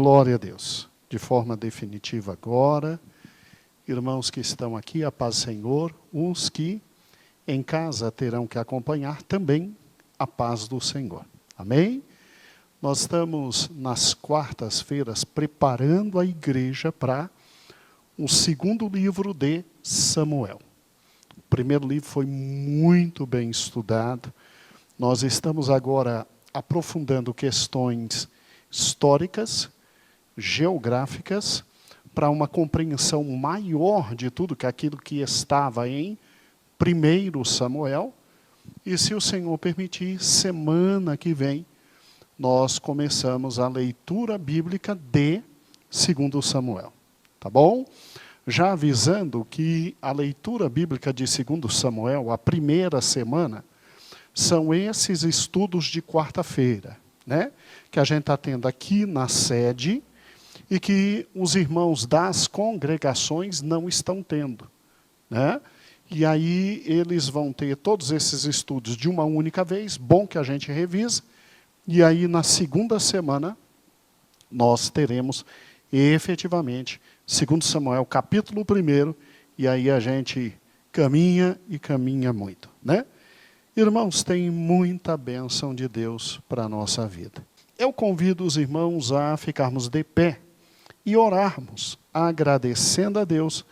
Glória a Deus. De forma definitiva agora, irmãos que estão aqui, a paz do Senhor, os que em casa terão que acompanhar também a paz do Senhor. Amém? Nós estamos nas quartas-feiras preparando a igreja para o segundo livro de Samuel. O primeiro livro foi muito bem estudado. Nós estamos agora aprofundando questões históricas, geográficas, para uma compreensão maior de tudo que aquilo que estava em 1 Samuel. E se o Senhor permitir, semana que vem, nós começamos a leitura bíblica de 2 Samuel. Tá bom? Já avisando que a leitura bíblica de 2 Samuel, a primeira semana, são esses estudos de quarta-feira, né? Que a gente está tendo aqui na sede e que os irmãos das congregações não estão tendo, né? E aí eles vão ter todos esses estudos de uma única vez, bom que a gente revisa, e aí na segunda semana nós teremos efetivamente 2 Samuel capítulo 1, e aí a gente caminha e caminha muito, né? Irmãos, tem muita bênção de Deus para a nossa vida. Eu convido os irmãos a ficarmos de pé e orarmos, agradecendo a Deus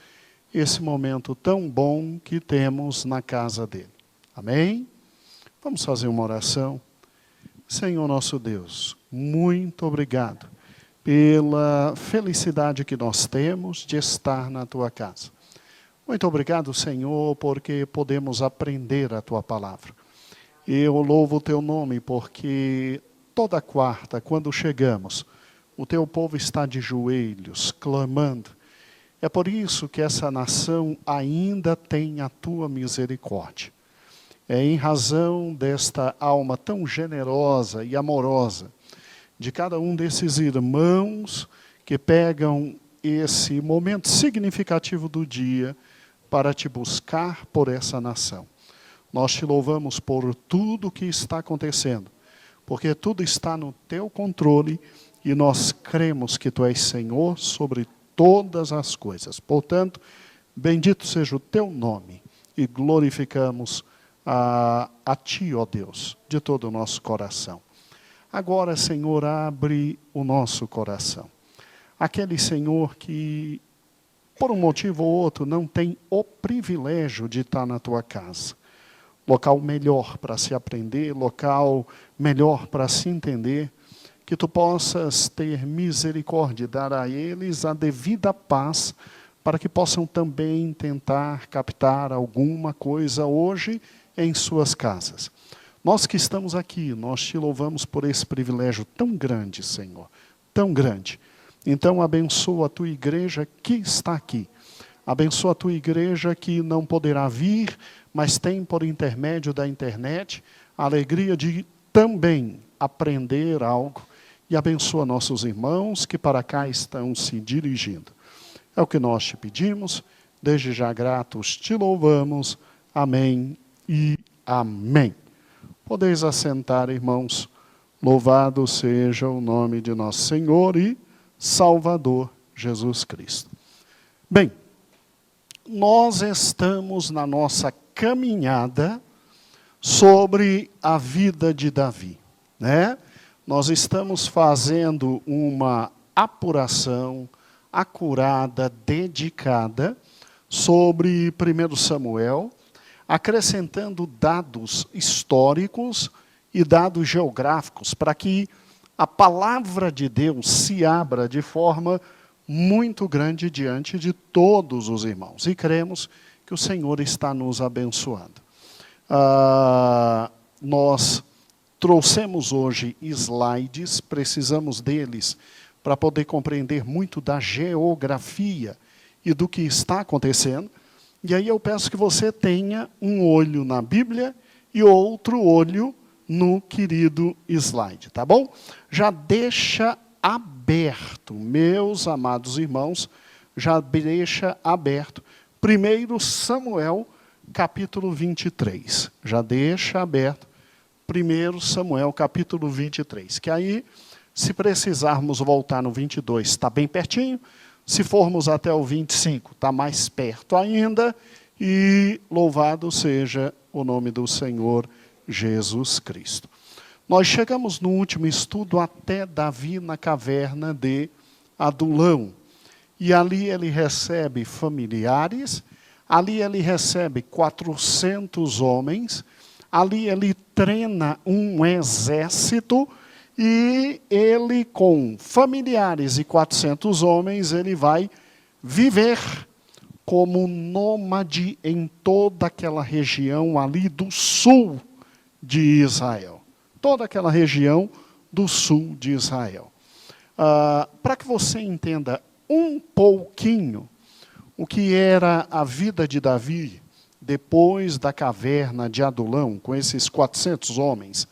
esse momento tão bom que temos na casa dele. Amém? Vamos fazer uma oração. Senhor nosso Deus, muito obrigado pela felicidade que nós temos de estar na tua casa. Muito obrigado, Senhor, porque podemos aprender a tua palavra. Eu louvo o teu nome porque toda quarta, quando chegamos, o teu povo está de joelhos, clamando. É por isso que essa nação ainda tem a tua misericórdia. É em razão desta alma tão generosa e amorosa, de cada um desses irmãos que pegam esse momento significativo do dia para te buscar por essa nação. Nós te louvamos por tudo que está acontecendo, porque tudo está no teu controle e nós cremos que tu és Senhor sobre todas as coisas. Portanto, bendito seja o teu nome e glorificamos a ti, ó Deus, de todo o nosso coração. Agora, Senhor, abre o nosso coração. Aquele Senhor que, por um motivo ou outro, não tem o privilégio de estar na tua casa. Local melhor para se aprender, local melhor para se entender, que tu possas ter misericórdia, dar a eles a devida paz, para que possam também tentar captar alguma coisa hoje em suas casas. Nós que estamos aqui, nós te louvamos por esse privilégio tão grande, Senhor, tão grande. Então abençoa a tua igreja que está aqui. Abençoa a tua igreja que não poderá vir, mas tem por intermédio da internet a alegria de também aprender algo. E abençoa nossos irmãos que para cá estão se dirigindo. É o que nós te pedimos, desde já gratos te louvamos. Amém e amém. Podeis assentar, irmãos. Louvado seja o nome de nosso Senhor e Salvador Jesus Cristo. Bem, nós estamos na nossa caminhada sobre a vida de Davi, né? Nós estamos fazendo uma apuração acurada, dedicada, sobre 1 Samuel, acrescentando dados históricos e dados geográficos, para que a palavra de Deus se abra de forma muito grande diante de todos os irmãos. E cremos que o Senhor está nos abençoando. Nós trouxemos hoje slides, precisamos deles para poder compreender muito da geografia e do que está acontecendo. E aí eu peço que você tenha um olho na Bíblia e outro olho no querido slide, tá bom? Já deixa aberto, meus amados irmãos, já deixa aberto 1 Samuel, capítulo 23. Já deixa aberto 1 Samuel, capítulo 23. Que aí, Se precisarmos voltar no 22, está bem pertinho. Se formos até o 25, está mais perto ainda. E louvado seja o nome do Senhor Jesus Cristo. Nós chegamos no último estudo até Davi na caverna de Adulão. E ali ele recebe familiares, ali ele recebe 400 homens, ali ele treina um exército e ele, com familiares e 400 homens, ele vai viver como nômade em toda aquela região ali do sul de Israel. Toda aquela região do sul de Israel. Para que você entenda um pouquinho o que era a vida de Davi depois da caverna de Adulão, com esses 400 homens,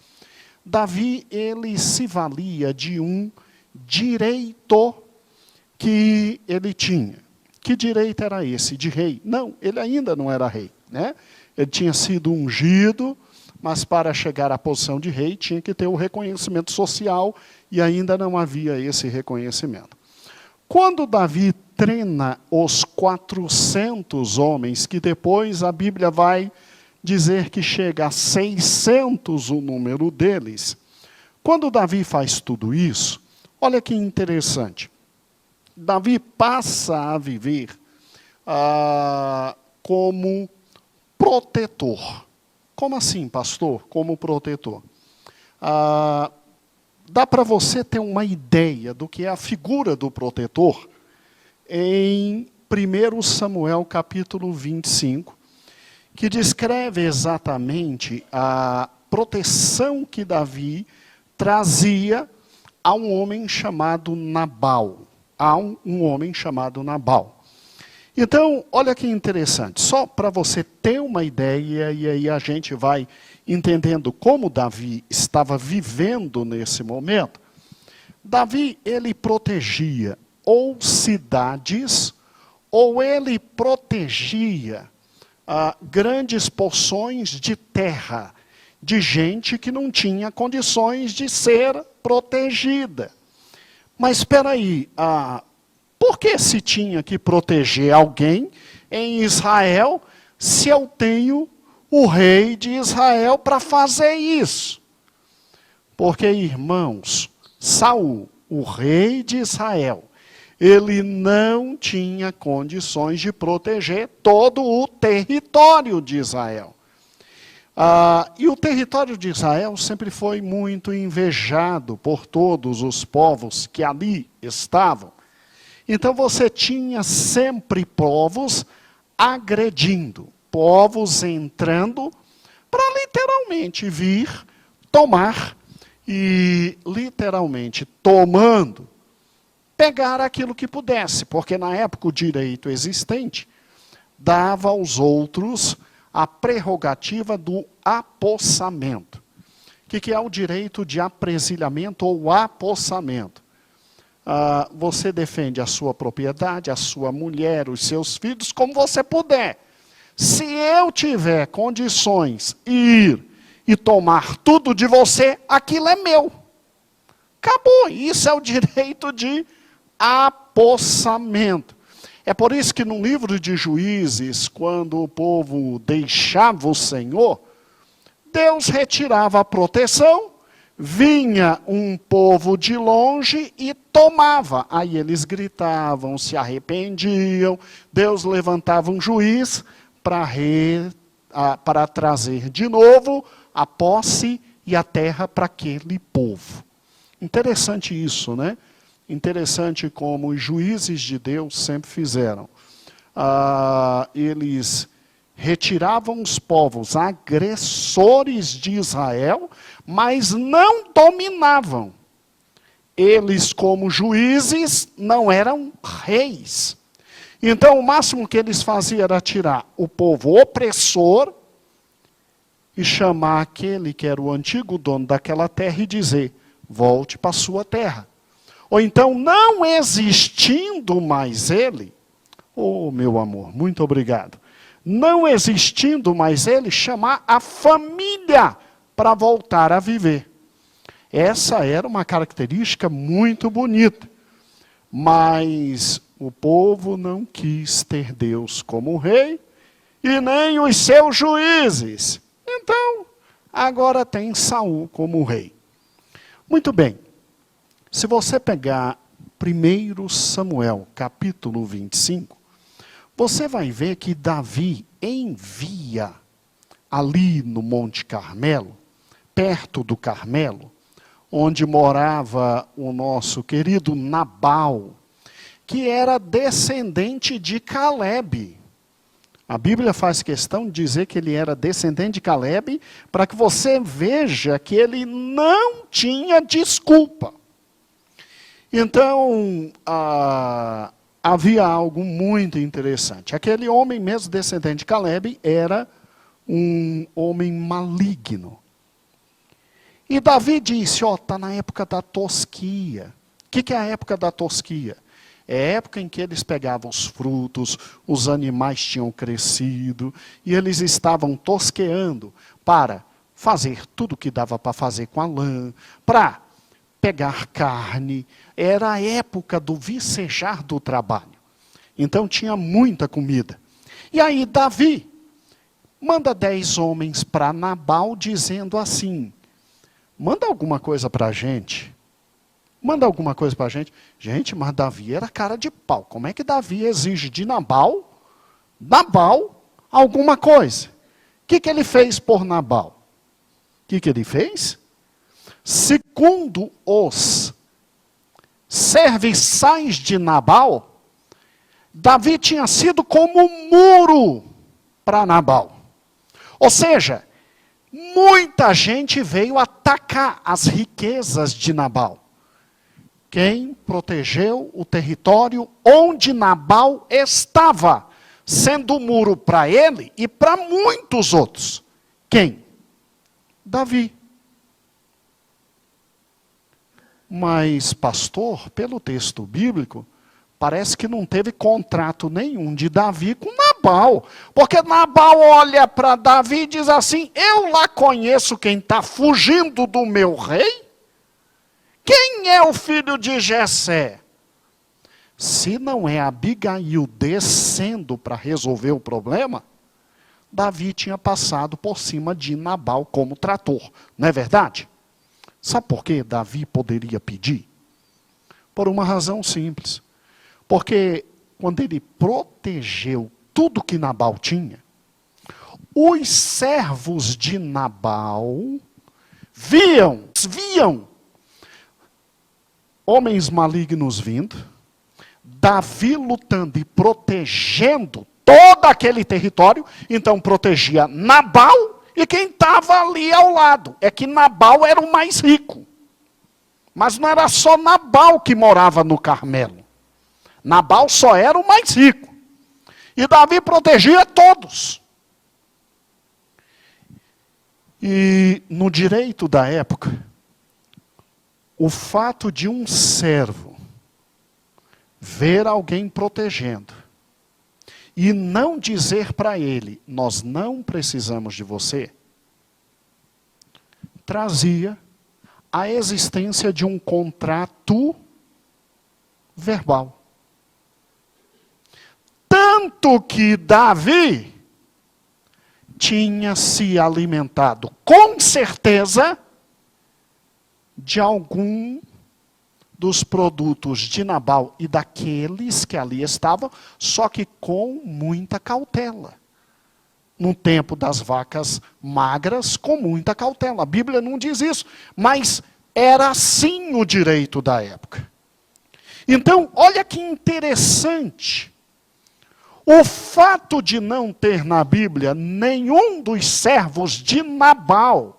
Davi, ele se valia de um direito que ele tinha. Que direito era esse? De rei? Não, ele ainda não era rei, né? Ele tinha sido ungido, mas para chegar à posição de rei tinha que ter o reconhecimento social e ainda não havia esse reconhecimento. Quando Davi treina os 400 homens, que depois a Bíblia vai dizer que chega a 600 o número deles, quando Davi faz tudo isso, olha que interessante. Davi passa a viver como protetor. Como assim, pastor? Como protetor? Dá para você ter uma ideia do que é a figura do protetor em 1 Samuel capítulo 25, que descreve exatamente a proteção que Davi trazia a um homem chamado Nabal. A um homem chamado Nabal. Então, olha que interessante, só para você ter uma ideia, e aí a gente vai entendendo como Davi estava vivendo nesse momento. Davi, ele protegia ou cidades, ou ele protegia grandes porções de terra, de gente que não tinha condições de ser protegida. Mas espera aí, por que se tinha que proteger alguém em Israel se eu tenho o rei de Israel para fazer isso? Porque, irmãos, Saul, o rei de Israel, ele não tinha condições de proteger todo o território de Israel. E o território de Israel sempre foi muito invejado por todos os povos que ali estavam. Então você tinha sempre povos agredindo, povos entrando para literalmente vir tomar e literalmente tomando, pegar aquilo que pudesse, porque na época o direito existente dava aos outros a prerrogativa do apossamento. O que é o direito de apresilhamento ou apossamento? Você defende a sua propriedade, a sua mulher, os seus filhos, como você puder. Se eu tiver condições ir e tomar tudo de você, aquilo é meu. Acabou. Isso é o direito de apossamento. É por isso que no livro de Juízes, quando o povo deixava o Senhor, Deus retirava a proteção, vinha um povo de longe e tomava. Aí eles gritavam, se arrependiam, Deus levantava um juiz para trazer de novo a posse e a terra para aquele povo. Interessante isso, né? Interessante como os juízes de Deus sempre fizeram. Eles retiravam os povos agressores de Israel, mas não dominavam. Eles, como juízes, não eram reis. Então, o máximo que eles faziam era tirar o povo opressor e chamar aquele que era o antigo dono daquela terra e dizer, volte para a sua terra. Ou então, não existindo mais ele, oh meu amor, muito obrigado. Não existindo mais ele, chamar a família para voltar a viver. Essa era uma característica muito bonita. Mas o povo não quis ter Deus como rei e nem os seus juízes. Então, agora tem Saul como rei. Muito bem. Se você pegar 1 Samuel, capítulo 25, você vai ver que Davi envia ali no Monte Carmelo, perto do Carmelo, onde morava o nosso querido Nabal, que era descendente de Calebe. A Bíblia faz questão de dizer que ele era descendente de Calebe, para que você veja que ele não tinha desculpa. Então, havia algo muito interessante. Aquele homem, mesmo descendente de Calebe, era um homem maligno. E Davi disse, está na época da tosquia. O que é a época da tosquia? É a época em que eles pegavam os frutos, os animais tinham crescido, e eles estavam tosqueando para fazer tudo o que dava para fazer com a lã, para pegar carne. Era a época do vicejar do trabalho. Então tinha muita comida. E aí Davi manda 10 homens para Nabal dizendo assim, manda alguma coisa para a gente. Manda alguma coisa para a gente. Gente, mas Davi era cara de pau. Como é que Davi exige de Nabal alguma coisa? O que ele fez por Nabal? O que ele fez? Segundo os serviçais de Nabal, Davi tinha sido como um muro para Nabal. Ou seja, muita gente veio atacar as riquezas de Nabal. Quem protegeu o território onde Nabal estava, sendo muro para ele e para muitos outros. Quem? Davi. Mas, pastor, pelo texto bíblico, parece que não teve contrato nenhum de Davi com Nabal. Porque Nabal olha para Davi e diz assim, eu lá conheço quem está fugindo do meu rei? Quem é o filho de Jessé? Se não é Abigail descendo para resolver o problema, Davi tinha passado por cima de Nabal como trator. Não é verdade? Sabe por que Davi poderia pedir? Por uma razão simples. Porque quando ele protegeu tudo que Nabal tinha, os servos de Nabal viam homens malignos vindo, Davi lutando e protegendo todo aquele território, então protegia Nabal e quem estava ali ao lado. É que Nabal era o mais rico. Mas não era só Nabal que morava no Carmelo. Nabal só era o mais rico. E Davi protegia todos. E no direito da época, o fato de um servo ver alguém protegendo e não dizer para ele, nós não precisamos de você, trazia a existência de um contrato verbal. Tanto que Davi tinha se alimentado, com certeza, de algum dos produtos de Nabal e daqueles que ali estavam, só que com muita cautela. No tempo das vacas magras, com muita cautela. A Bíblia não diz isso, mas era assim o direito da época. Então, olha que interessante. O fato de não ter na Bíblia nenhum dos servos de Nabal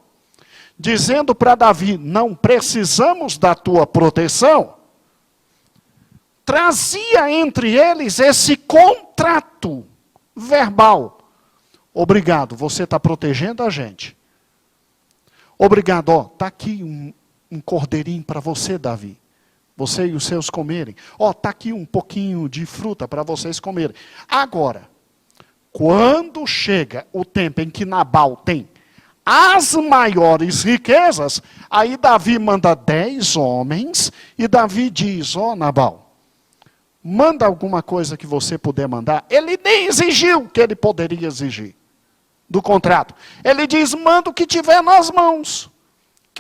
dizendo para Davi, não precisamos da tua proteção, trazia entre eles esse contrato verbal. Obrigado, você está protegendo a gente. Obrigado, está aqui um cordeirinho para você, Davi. Você e os seus comerem. Está aqui um pouquinho de fruta para vocês comerem. Agora, quando chega o tempo em que Nabal tem as maiores riquezas, aí Davi manda 10 homens, e Davi diz, Nabal, manda alguma coisa que você puder mandar. Ele nem exigiu o que ele poderia exigir do contrato. Ele diz, manda o que tiver nas mãos.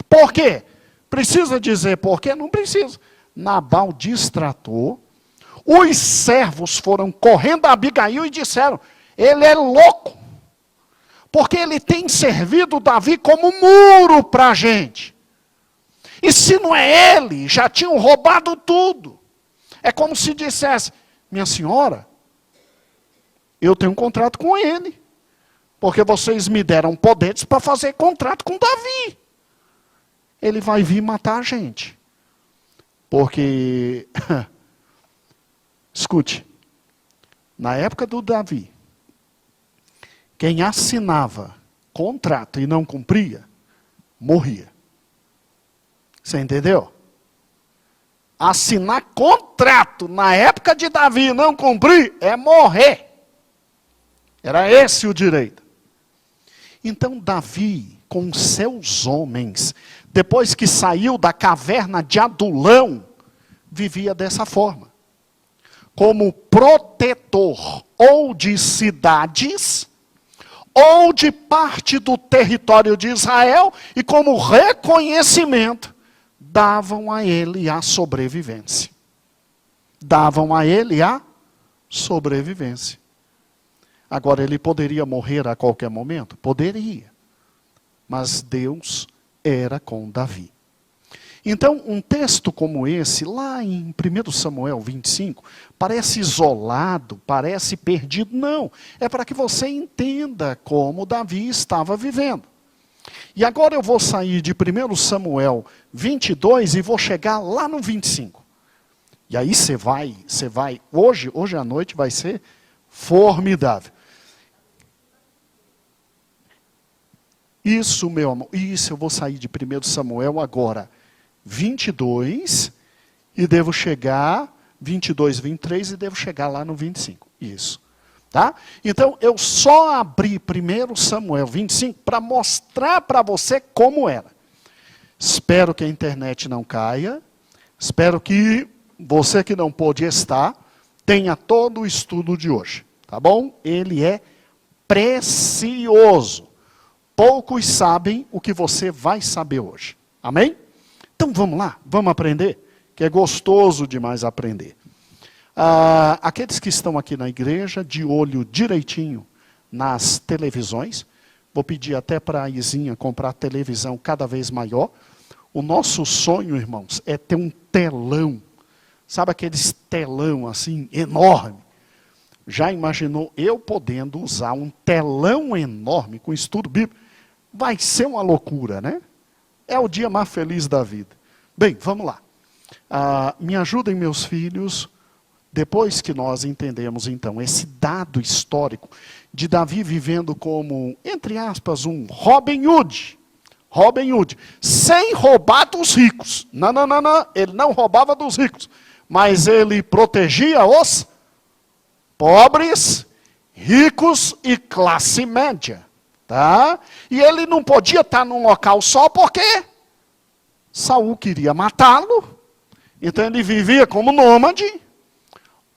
Por quê? Precisa dizer por quê? Não precisa. Nabal distratou, os servos foram correndo a Abigail e disseram, ele é louco. Porque ele tem servido Davi como muro para a gente. E se não é ele, já tinham roubado tudo. É como se dissesse, minha senhora, eu tenho um contrato com ele. Porque vocês me deram poderes para fazer contrato com Davi. Ele vai vir matar a gente. Porque, escute, na época do Davi, quem assinava contrato e não cumpria, morria. Você entendeu? Assinar contrato na época de Davi e não cumprir é morrer. Era esse o direito. Então Davi, com seus homens, depois que saiu da caverna de Adulão, vivia dessa forma. Como protetor ou de cidades, ou de parte do território de Israel, e como reconhecimento, davam a ele a sobrevivência. Davam a ele a sobrevivência. Agora, ele poderia morrer a qualquer momento? Poderia. Mas Deus era com Davi. Então, um texto como esse, lá em 1 Samuel 25, parece isolado, parece perdido. Não, é para que você entenda como Davi estava vivendo. E agora eu vou sair de 1 Samuel 22 e vou chegar lá no 25. E aí você vai, hoje à noite vai ser formidável. Isso, meu amor, isso eu vou sair de 1 Samuel agora. 22, e devo chegar, 22, 23, e devo chegar lá no 25. Isso. Tá? Então, eu só abri 1 Samuel 25 para mostrar para você como era. Espero que a internet não caia. Espero que você que não pôde estar, tenha todo o estudo de hoje. Tá bom? Ele é precioso. Poucos sabem o que você vai saber hoje. Amém? Então vamos lá, vamos aprender, que é gostoso demais aprender. Aqueles que estão aqui na igreja, de olho direitinho nas televisões, vou pedir até para a Izinha comprar televisão cada vez maior. O nosso sonho, irmãos, é ter um telão, sabe aqueles telão assim, enorme. Já imaginou eu podendo usar um telão enorme com estudo bíblico? Vai ser uma loucura, né? É o dia mais feliz da vida. Bem, vamos lá. Me ajudem, meus filhos, depois que nós entendemos, então, esse dado histórico de Davi vivendo como, entre aspas, um Robin Hood. Robin Hood, sem roubar dos ricos. Não, ele não roubava dos ricos, mas ele protegia os pobres, ricos e classe média. Tá? E ele não podia estar num local só porque Saul queria matá-lo. Então ele vivia como nômade.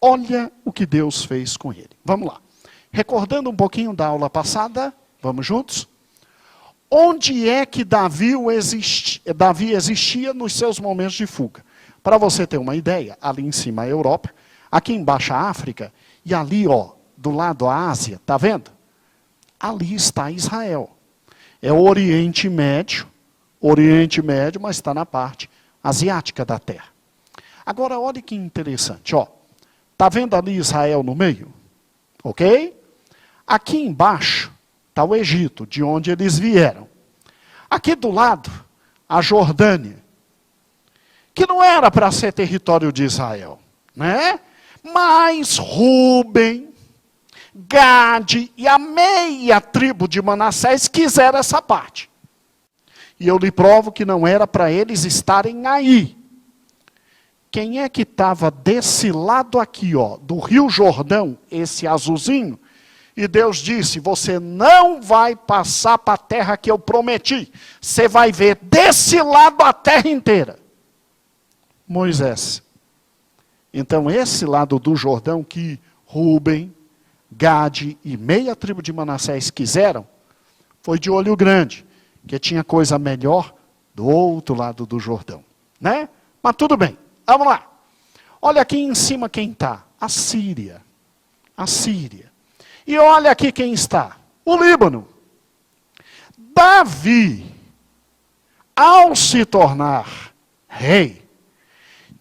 Olha o que Deus fez com ele. Vamos lá. Recordando um pouquinho da aula passada, vamos juntos? Onde é que Davi existia nos seus momentos de fuga? Para você ter uma ideia, ali em cima a Europa, aqui embaixo a África, e ali, do lado a Ásia, tá vendo? Ali está Israel. É o Oriente Médio, mas está na parte asiática da terra. Agora, olha que interessante, Está vendo ali Israel no meio? Ok? Aqui embaixo está o Egito, de onde eles vieram. Aqui do lado, a Jordânia, que não era para ser território de Israel, né? Mas Rúben, Gade e a meia tribo de Manassés quiseram essa parte. E eu lhe provo que não era para eles estarem aí. Quem é que estava desse lado aqui, do Rio Jordão, esse azulzinho? E Deus disse, você não vai passar para a terra que eu prometi. Você vai ver desse lado a terra inteira. Moisés. Então esse lado do Jordão que Rúben, Gade e meia tribo de Manassés quiseram, foi de olho grande, que tinha coisa melhor do outro lado do Jordão. Né? Mas tudo bem, vamos lá. Olha aqui em cima quem está. A Síria. A Síria. E olha aqui quem está. O Líbano. Davi, ao se tornar rei,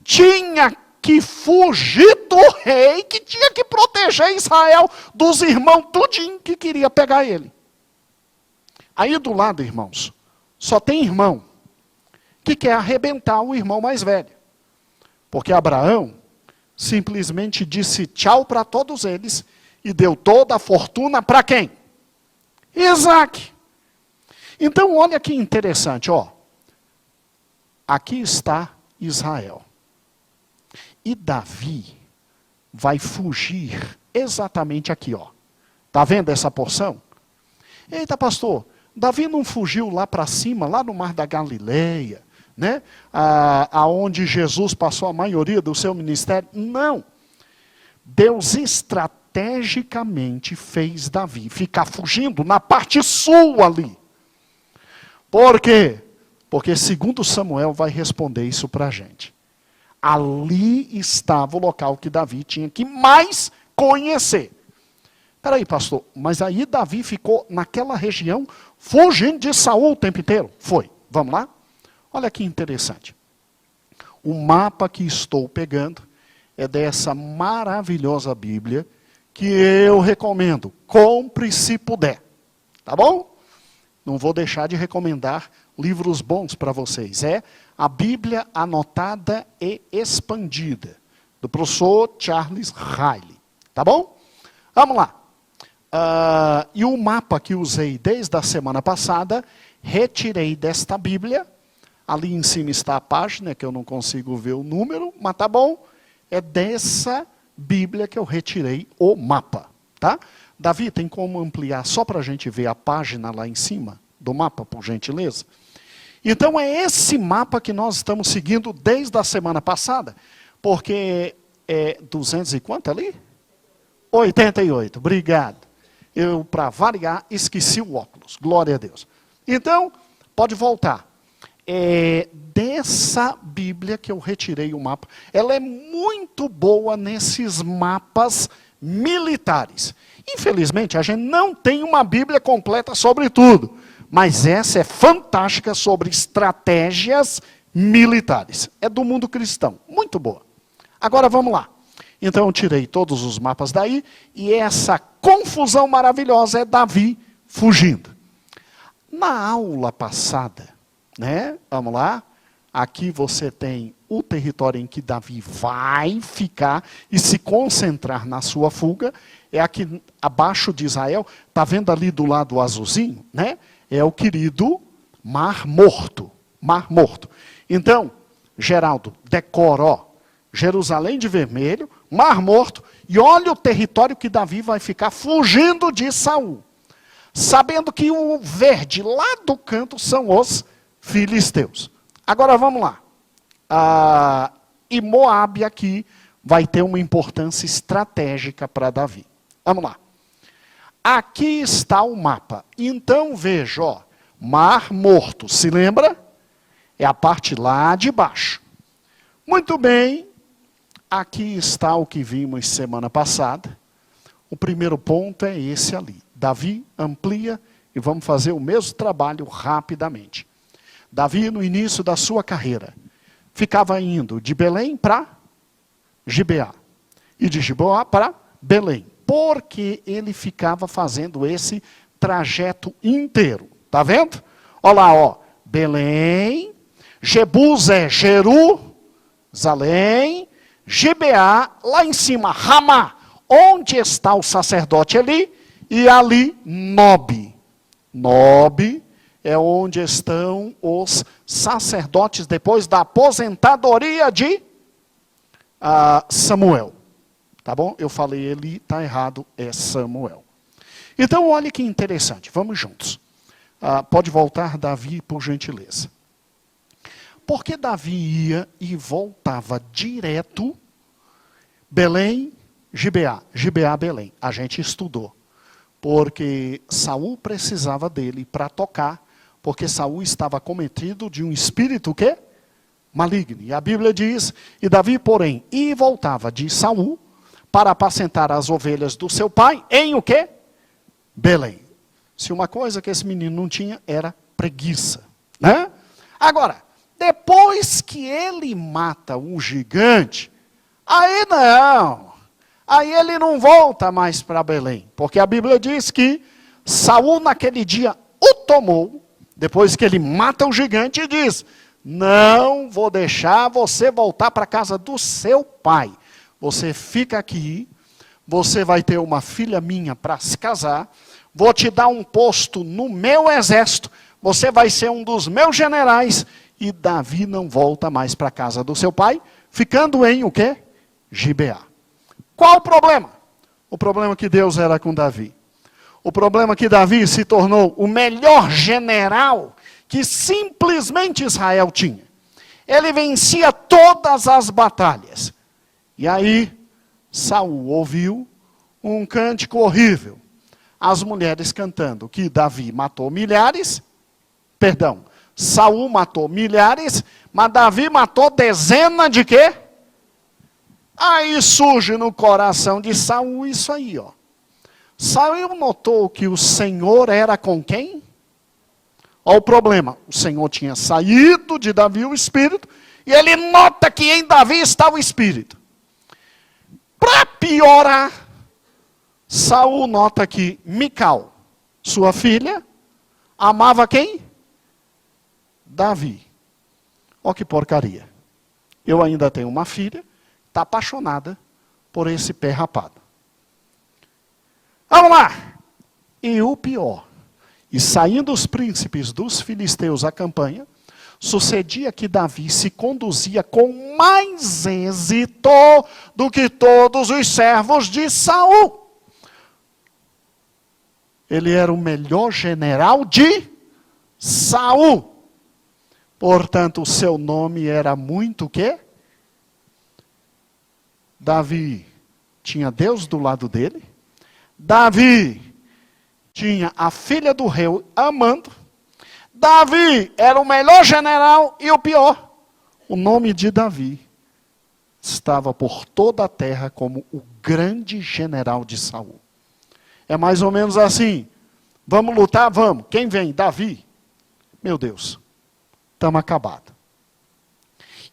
tinha que fugir do rei, que tinha que proteger Israel dos irmãos tudinho que queria pegar ele. Aí do lado, irmãos, só tem irmão que quer arrebentar o irmão mais velho. Porque Abraão simplesmente disse tchau para todos eles e deu toda a fortuna para quem? Isaac. Então olha que interessante, ó. Aqui está Israel. E Davi vai fugir exatamente aqui, ó. Tá vendo essa porção? Eita, pastor, Davi não fugiu lá para cima, lá no Mar da Galileia, né? Aonde Jesus passou a maioria do seu ministério? Não. Deus estrategicamente fez Davi ficar fugindo na parte sul ali. Por quê? Porque segundo Samuel vai responder isso para a gente. Ali estava o local que Davi tinha que mais conhecer. Espera aí, pastor, mas aí Davi ficou naquela região fugindo de Saul o tempo inteiro? Foi. Vamos lá? Olha que interessante. O mapa que estou pegando é dessa maravilhosa Bíblia que eu recomendo. Compre se puder. Tá bom? Não vou deixar de recomendar livros bons para vocês. É a Bíblia Anotada e Expandida, do professor Charles Riley. Tá bom? Vamos lá. E o mapa que usei desde a semana passada, retirei desta Bíblia. Ali em cima está a página, que eu não consigo ver o número, mas tá bom. É dessa Bíblia que eu retirei o mapa. Tá? Davi, tem como ampliar só para a gente ver a página lá em cima do mapa, por gentileza? Então é esse mapa que nós estamos seguindo desde a semana passada, porque é 200 e quanto ali? 88, obrigado. Eu, para variar, esqueci o óculos, glória a Deus. Então, pode voltar. É dessa Bíblia que eu retirei o mapa. Ela é muito boa nesses mapas militares. Infelizmente, a gente não tem uma Bíblia completa sobre tudo. Mas essa é fantástica sobre estratégias militares. É do mundo cristão. Muito boa. Agora vamos lá. Então eu tirei todos os mapas daí. E essa confusão maravilhosa é Davi fugindo. Na aula passada, né? Vamos lá. Aqui você tem o território em que Davi vai ficar e se concentrar na sua fuga. É aqui abaixo de Israel. Está vendo ali do lado azulzinho, né? É o querido Mar Morto. Mar Morto. Então, Geraldo, decora, ó, Jerusalém de vermelho, Mar Morto, e olha o território que Davi vai ficar fugindo de Saul. Sabendo que o verde lá do canto são os filisteus. Agora vamos lá. E Moabe aqui vai ter uma importância estratégica para Davi. Vamos lá. Aqui está o mapa. Então veja, ó, Mar Morto, se lembra? É a parte lá de baixo. Muito bem, aqui está o que vimos semana passada. O primeiro ponto é esse ali. Davi amplia e vamos fazer o mesmo trabalho rapidamente. Davi, no início da sua carreira, ficava indo de Belém para Gibeá e de Gibeá para Belém. Porque ele ficava fazendo esse trajeto inteiro. Tá vendo? Olha lá, ó. Belém, Jebus é Jerusalém, Gibeá, lá em cima, Ramá, onde está o sacerdote ali, e ali, Nob. Nob é onde estão os sacerdotes depois da aposentadoria de Samuel. Tá bom? Eu falei ele, está errado, é Samuel. Então, olha que interessante. Vamos juntos. Pode voltar, Davi, por gentileza. Porque Davi ia e voltava direto Belém, Gibeá. Gibeá, Belém. A gente estudou. Porque Saul precisava dele para tocar, porque Saul estava cometido de um espírito o quê? Maligno. E a Bíblia diz, e Davi, porém, e voltava de Saul para apacentar as ovelhas do seu pai em o quê? Belém. Se uma coisa que esse menino não tinha era preguiça, né? Agora, depois que ele mata um gigante, aí não. Aí ele não volta mais para Belém, porque a Bíblia diz que Saul naquele dia o tomou, depois que ele mata o gigante, e diz: não vou deixar você voltar para a casa do seu pai. Você fica aqui, você vai ter uma filha minha para se casar, vou te dar um posto no meu exército, você vai ser um dos meus generais, e Davi não volta mais para a casa do seu pai, ficando em o quê? Gibeá. Qual o problema? O problema que Deus era com Davi. O problema que Davi se tornou o melhor general que simplesmente Israel tinha. Ele vencia todas as batalhas. E aí, Saul ouviu um cântico horrível. As mulheres cantando que Davi matou milhares, Saul matou milhares, mas Davi matou dezenas de quê? Aí surge no coração de Saul isso aí, ó. Saul notou que o Senhor era com quem? Olha o problema. O Senhor tinha saído de Davi o Espírito, e ele nota que em Davi está o Espírito. Para piorar, Saul nota que Mical, sua filha, amava quem? Davi. Olha que porcaria. Eu ainda tenho uma filha, está apaixonada por esse pé rapado. Vamos lá. E o pior. E saindo os príncipes dos filisteus à campanha, sucedia que Davi se conduzia com mais êxito do que todos os servos de Saul. Ele era o melhor general de Saul. Portanto, o seu nome era muito o quê? Davi tinha Deus do lado dele. Davi tinha a filha do rei amando. Davi era o melhor general e o pior. O nome de Davi estava por toda a terra como o grande general de Saul. É mais ou menos assim. Vamos lutar? Vamos. Quem vem? Davi. Meu Deus, estamos acabados.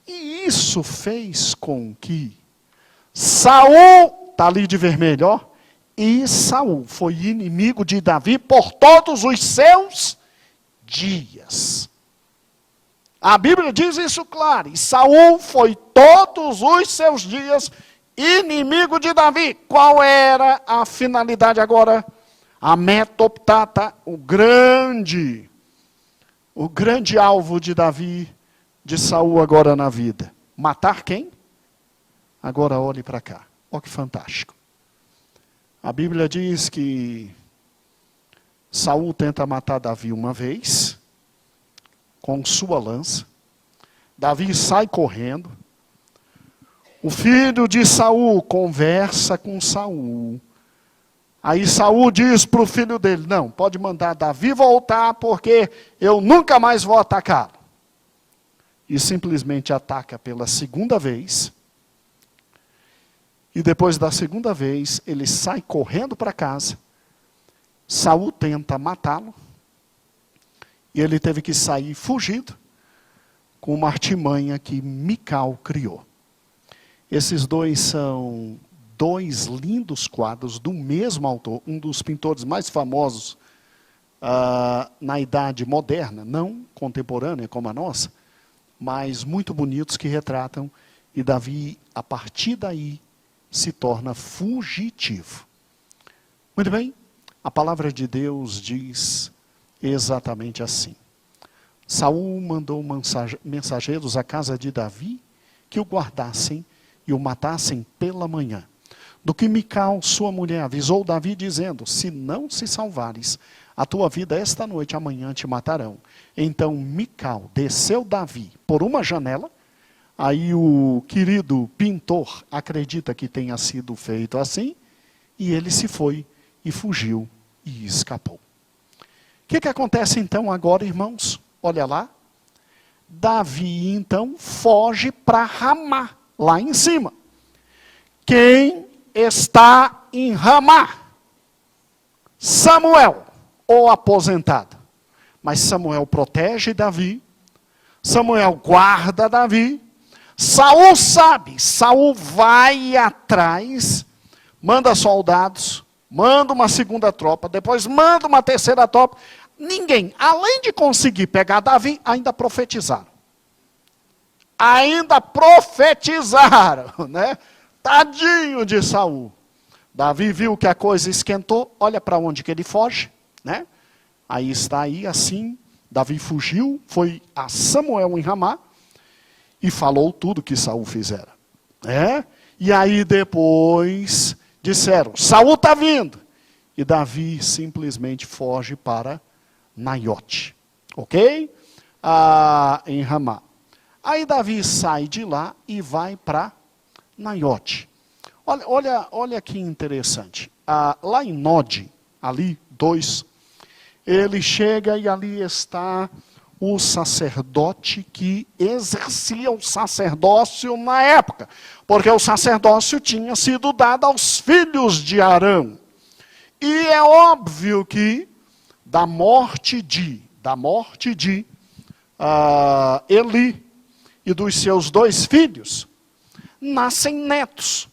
E isso fez com que Saul, está ali de vermelho, ó. E Saul foi inimigo de Davi por todos os seus dias. A Bíblia diz isso claro. E Saul foi todos os seus dias inimigo de Davi. Qual era a finalidade agora? A metoptata, o grande alvo de Davi, de Saul agora na vida. Matar quem? Agora olhe para cá. Olha que fantástico. A Bíblia diz que Saul tenta matar Davi uma vez, com sua lança. Davi sai correndo. O filho de Saul conversa com Saul. Aí Saul diz para o filho dele: não, pode mandar Davi voltar, porque eu nunca mais vou atacá-lo. E simplesmente ataca pela segunda vez. E depois da segunda vez, ele sai correndo para casa. Saul tenta matá-lo. E ele teve que sair fugido com uma artimanha que Mical criou. Esses dois são dois lindos quadros do mesmo autor, um dos pintores mais famosos na idade moderna, não contemporânea como a nossa, mas muito bonitos que retratam. E Davi, a partir daí, se torna fugitivo. Muito bem, a palavra de Deus diz exatamente assim. Saul mandou mensageiros à casa de Davi que o guardassem e o matassem pela manhã. do que Mical, sua mulher, avisou Davi dizendo: se não se salvares, a tua vida esta noite, amanhã te matarão. Então Mical desceu Davi por uma janela. Aí o querido pintor acredita que tenha sido feito assim, e ele se foi e fugiu e escapou. O que acontece então agora, irmãos? Olha lá. Davi então foge para Ramá, lá em cima. Quem está em Ramá? Samuel, o aposentado. Mas Samuel protege Davi. Samuel guarda Davi. Saul sabe. Saul vai atrás, manda soldados, manda uma segunda tropa, depois manda uma terceira tropa. Ninguém, além de conseguir pegar Davi, ainda profetizaram. Ainda profetizaram, né? Tadinho de Saul. Davi viu que a coisa esquentou, olha para onde que ele foge, né? Aí está aí, assim, Davi fugiu, foi a Samuel em Ramá e falou tudo que Saul fizera, né? E aí depois disseram: Saul está vindo. E Davi simplesmente foge para Naiote, ok? Em Ramá. Aí Davi sai de lá e vai para Naiote. Olha que interessante. Lá em Nod, ali, 2, ele chega e ali está o sacerdote que exercia o sacerdócio na época. Porque o sacerdócio tinha sido dado aos filhos de Arão. E é óbvio que da morte de Eli e dos seus 2 filhos, nascem netos.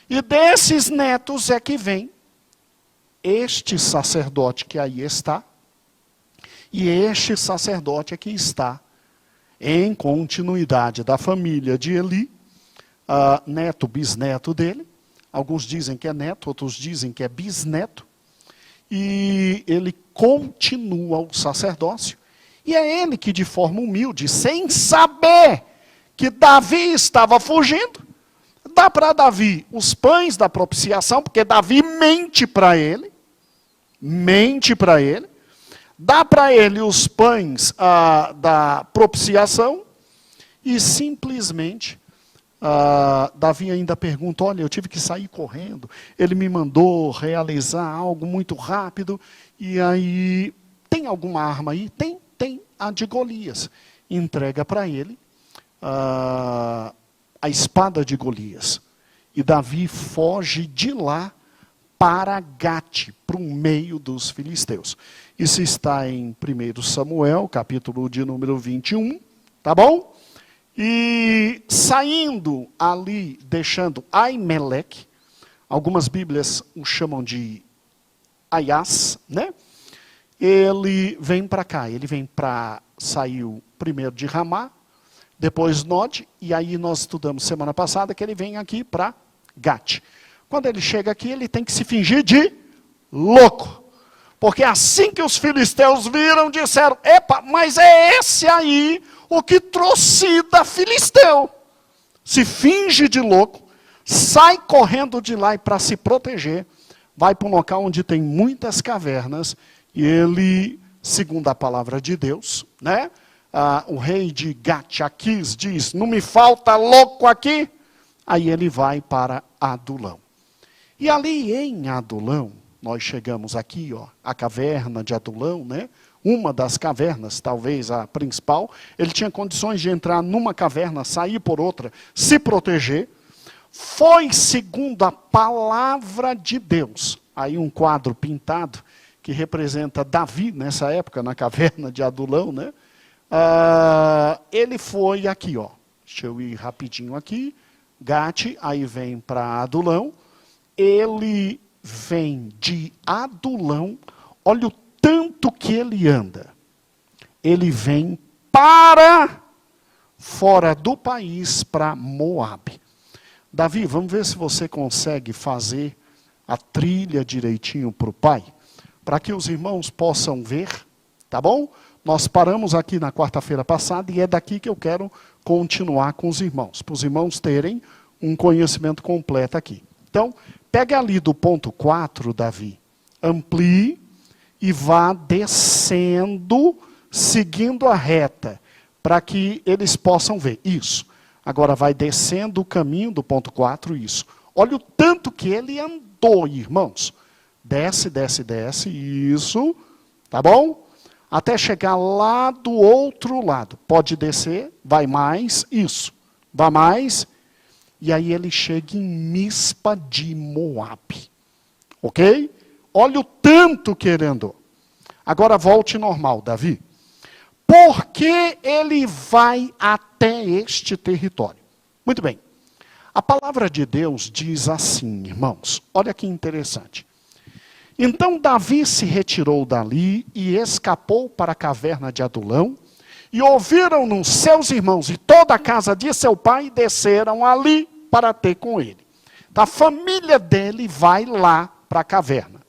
E desses netos é que vem este sacerdote que aí está, e este sacerdote é que está em continuidade da família de Eli, neto, bisneto dele. Alguns dizem que é neto, outros dizem que é bisneto. E ele continua o sacerdócio. E é ele que, de forma humilde, sem saber que Davi estava fugindo, dá para Davi os pães da propiciação, porque Davi mente para ele. Dá para ele os pães da propiciação. E simplesmente, Davi ainda pergunta: olha, eu tive que sair correndo. Ele me mandou realizar algo muito rápido. E aí, tem alguma arma aí? Tem a de Golias. Entrega para ele a espada de Golias. E Davi foge de lá para Gate, para o meio dos filisteus. Isso está em 1 Samuel, capítulo de número 21, tá bom? E saindo ali, deixando Aimeleque, algumas Bíblias o chamam de Aias, né? Ele vem para cá, saiu primeiro de Ramá, depois Nod, e aí nós estudamos semana passada que ele vem aqui para Gate. Quando ele chega aqui, ele tem que se fingir de louco. Porque assim que os filisteus viram, disseram: epa, mas é esse aí o que trocida filisteu. Se finge de louco, sai correndo de lá e para se proteger, vai para um local onde tem muitas cavernas, e ele, segundo a palavra de Deus, né? O rei de Gate, Aquis, diz: não me falta louco aqui. Aí ele vai para Adulão. E ali em Adulão, nós chegamos aqui, a caverna de Adulão, né? Uma das cavernas, talvez a principal. Ele tinha condições de entrar numa caverna, sair por outra, se proteger. Foi segundo a palavra de Deus. Aí um quadro pintado que representa Davi nessa época, na caverna de Adulão, né? Ele foi aqui, deixa eu ir rapidinho aqui, Gate, aí vem para Adulão. Ele vem de Adulão, olha o tanto que ele anda. Ele vem para fora do país, para Moabe. Davi, vamos ver se você consegue fazer a trilha direitinho para o pai, para que os irmãos possam ver, tá bom? Nós paramos aqui na quarta-feira passada e é daqui que eu quero continuar com os irmãos, para os irmãos terem um conhecimento completo aqui. Então, Pega ali do ponto 4, Davi. Amplie e vá descendo, seguindo a reta, para que eles possam ver. Isso. Agora vai descendo o caminho do ponto 4, isso. Olha o tanto que ele andou, irmãos. Desce, desce, desce, isso. Tá bom? Até chegar lá do outro lado. Pode descer, vai mais, isso. Vai mais. E aí ele chega em Mispa de Moabe. Ok? Olha o tanto que ele andou. Agora volte normal, Davi. Por que ele vai até este território? Muito bem. A palavra de Deus diz assim, irmãos. Olha que interessante. Então Davi se retirou dali e escapou para a caverna de Adulão. E ouviram-no seus irmãos e toda a casa de seu pai e desceram ali para ter com ele. Então, a família dele vai lá para a caverna.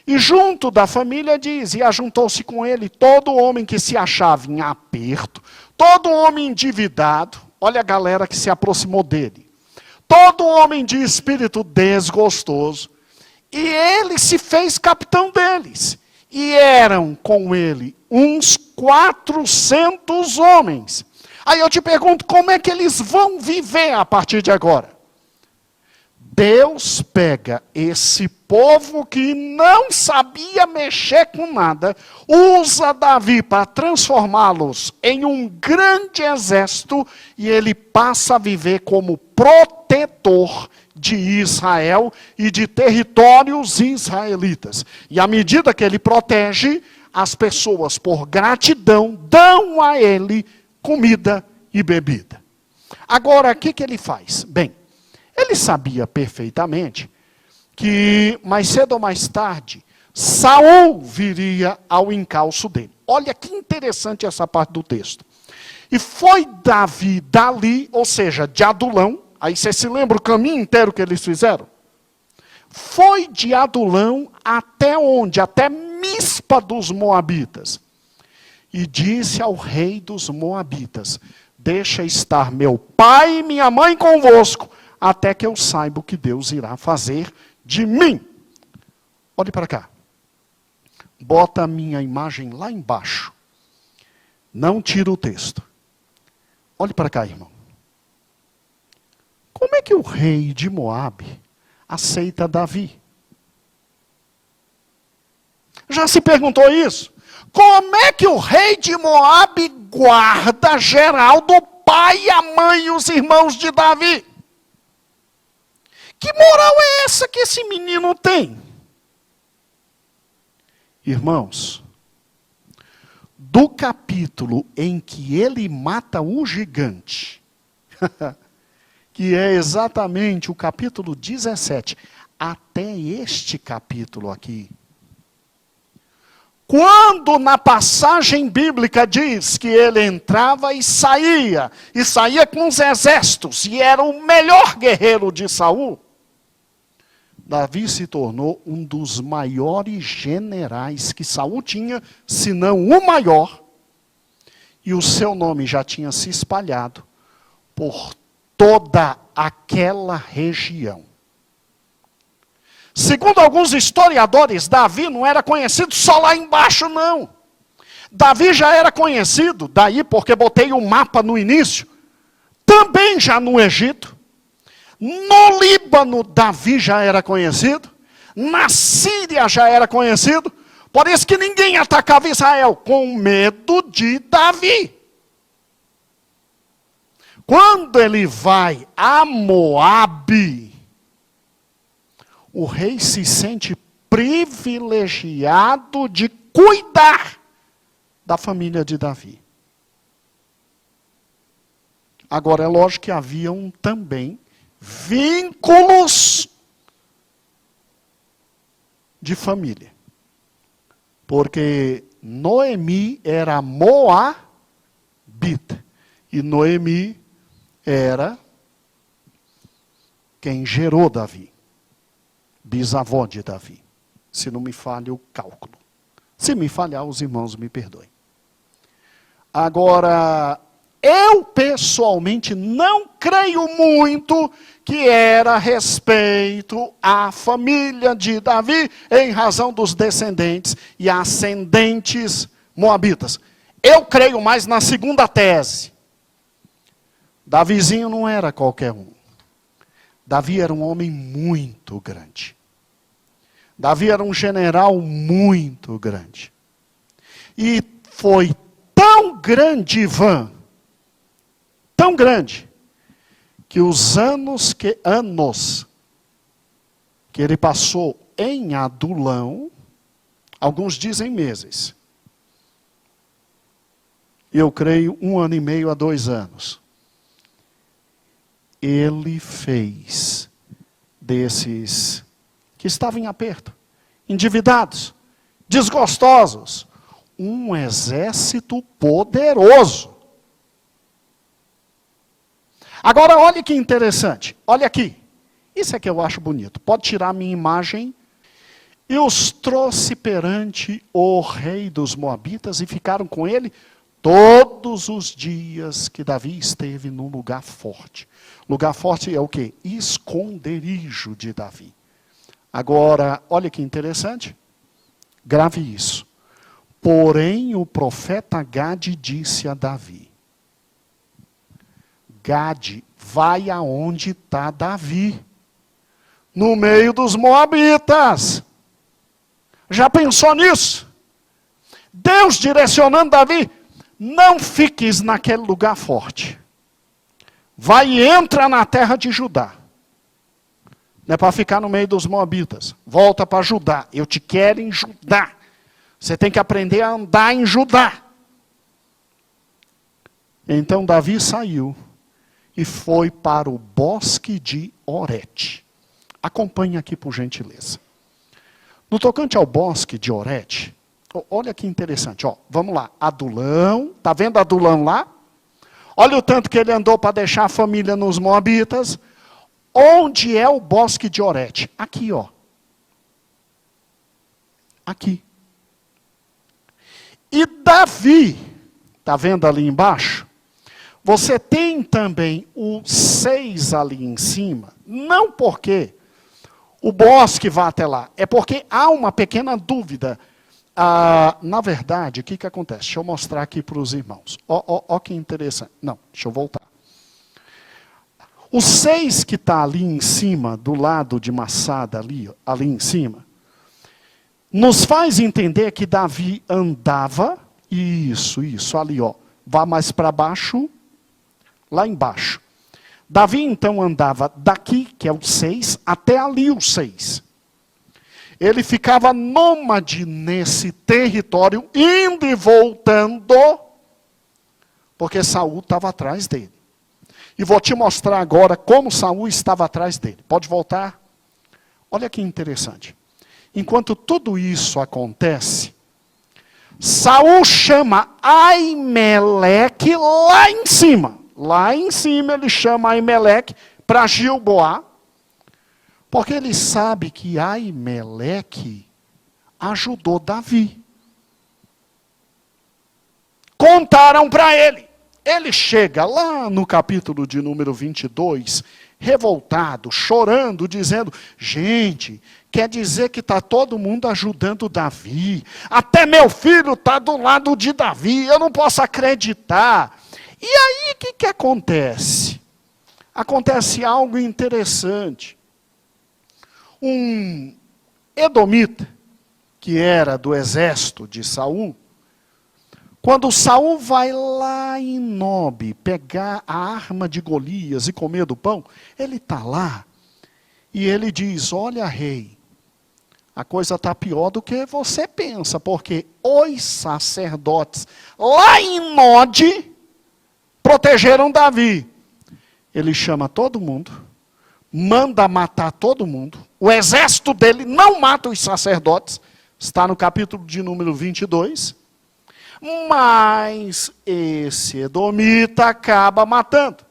E junto da família diz, e ajuntou-se com ele todo homem que se achava em aperto, todo homem endividado, olha a galera que se aproximou dele, todo homem de espírito desgostoso, e ele se fez capitão deles. E eram com ele uns 400 homens. Aí eu te pergunto, como é que eles vão viver a partir de agora? Deus pega esse povo que não sabia mexer com nada, usa Davi para transformá-los em um grande exército, e ele passa a viver como protetor de Israel e de territórios israelitas. E à medida que ele protege, as pessoas, por gratidão, dão a ele comida e bebida. Agora, o que ele faz? Bem, ele sabia perfeitamente que mais cedo ou mais tarde, Saul viria ao encalço dele. Olha que interessante essa parte do texto. E foi Davi dali, ou seja, de Adulão, aí você se lembra o caminho inteiro que eles fizeram? Foi de Adulão até onde? Até Mispa dos Moabitas. E disse ao rei dos Moabitas, deixa estar meu pai e minha mãe convosco, até que eu saiba o que Deus irá fazer de mim. Olhe para cá. Bota a minha imagem lá embaixo. Não tira o texto. Olhe para cá, irmão. Como é que o rei de Moabe aceita Davi? Já se perguntou isso? Como é que o rei de Moabe guarda geral do pai, a mãe e os irmãos de Davi? Que moral é essa que esse menino tem? Irmãos, do capítulo em que ele mata o gigante, que é exatamente o capítulo 17, até este capítulo aqui, quando na passagem bíblica diz que ele entrava e saía com os exércitos, e era o melhor guerreiro de Saul, Davi se tornou um dos maiores generais que Saul tinha, se não o maior, e o seu nome já tinha se espalhado por toda aquela região. Segundo alguns historiadores, Davi não era conhecido só lá embaixo, não. Davi já era conhecido, daí porque botei um mapa no início, também já no Egito. No Líbano, Davi já era conhecido. Na Síria já era conhecido. Por isso que ninguém atacava Israel, com medo de Davi. Quando ele vai a Moabe, o rei se sente privilegiado de cuidar da família de Davi. Agora, é lógico que haviam também vínculos de família. Porque Noemi era moabita. E Noemi era quem gerou Davi. Bisavó de Davi. Se não me falha o cálculo. Se me falhar, os irmãos me perdoem. Agora, Eu, pessoalmente, não creio muito que era respeito à família de Davi, em razão dos descendentes e ascendentes moabitas. Eu creio mais na segunda tese. Davizinho não era qualquer um. Davi era um homem muito grande. Davi era um general muito grande. E foi tão grande, Ivan, tão grande, que os anos que ele passou em Adulão, alguns dizem meses, eu creio 1 ano e meio a 2 anos, ele fez desses que estavam em aperto, endividados, desgostosos, um exército poderoso. Agora, olha que interessante. Olha aqui. Isso é que eu acho bonito. Pode tirar a minha imagem. E os trouxe perante o rei dos Moabitas e ficaram com ele todos os dias que Davi esteve num lugar forte. Lugar forte é o quê? Esconderijo de Davi. Agora, olha que interessante. Grave isso. Porém, o profeta Gade disse a Davi: Gade, vai aonde está Davi, no meio dos moabitas. Já pensou nisso? Deus direcionando Davi, não fiques naquele lugar forte. Vai e entra na terra de Judá. Não é para ficar no meio dos moabitas. Volta para Judá. Eu te quero em Judá. Você tem que aprender a andar em Judá. Então Davi saiu e foi para o bosque de Orete. Acompanhe aqui por gentileza. No tocante ao bosque de Orete, olha que interessante, ó, vamos lá, Adulão, está vendo Adulão lá? Olha o tanto que ele andou para deixar a família nos Moabitas. Onde é o bosque de Orete? Aqui, ó. Aqui. E Davi, está vendo ali embaixo? Você tem também o 6 ali em cima, não porque o bosque vai até lá, é porque há uma pequena dúvida. Na verdade, o que acontece? Deixa eu mostrar aqui para os irmãos. Ó que interessante. Não, deixa eu voltar. O 6 que está ali em cima, do lado de Massada, ali em cima, nos faz entender que Davi andava, isso, ali, ó, vá mais para baixo, lá embaixo. Davi então andava daqui, que é o 6, até ali o 6. Ele ficava nômade nesse território, indo e voltando, porque Saul estava atrás dele. E vou te mostrar agora como Saul estava atrás dele. Pode voltar? Olha que interessante. Enquanto tudo isso acontece, Saul chama Aimeleque lá em cima. Lá em cima ele chama Aimeleque para Gilboá, porque ele sabe que Aimeleque ajudou Davi. Contaram para ele. Ele chega lá no capítulo de número 22, revoltado, chorando, dizendo: gente, quer dizer que está todo mundo ajudando Davi. Até meu filho está do lado de Davi, eu não posso acreditar. E aí o que acontece? Acontece algo interessante. Um edomita, que era do exército de Saul, quando Saul vai lá em Nobe pegar a arma de Golias e comer do pão, ele está lá e ele diz: olha, rei, a coisa está pior do que você pensa, porque os sacerdotes lá em Node protegeram Davi. Ele chama todo mundo, manda matar todo mundo, o exército dele não mata os sacerdotes, está no capítulo de número 22, mas esse edomita acaba matando.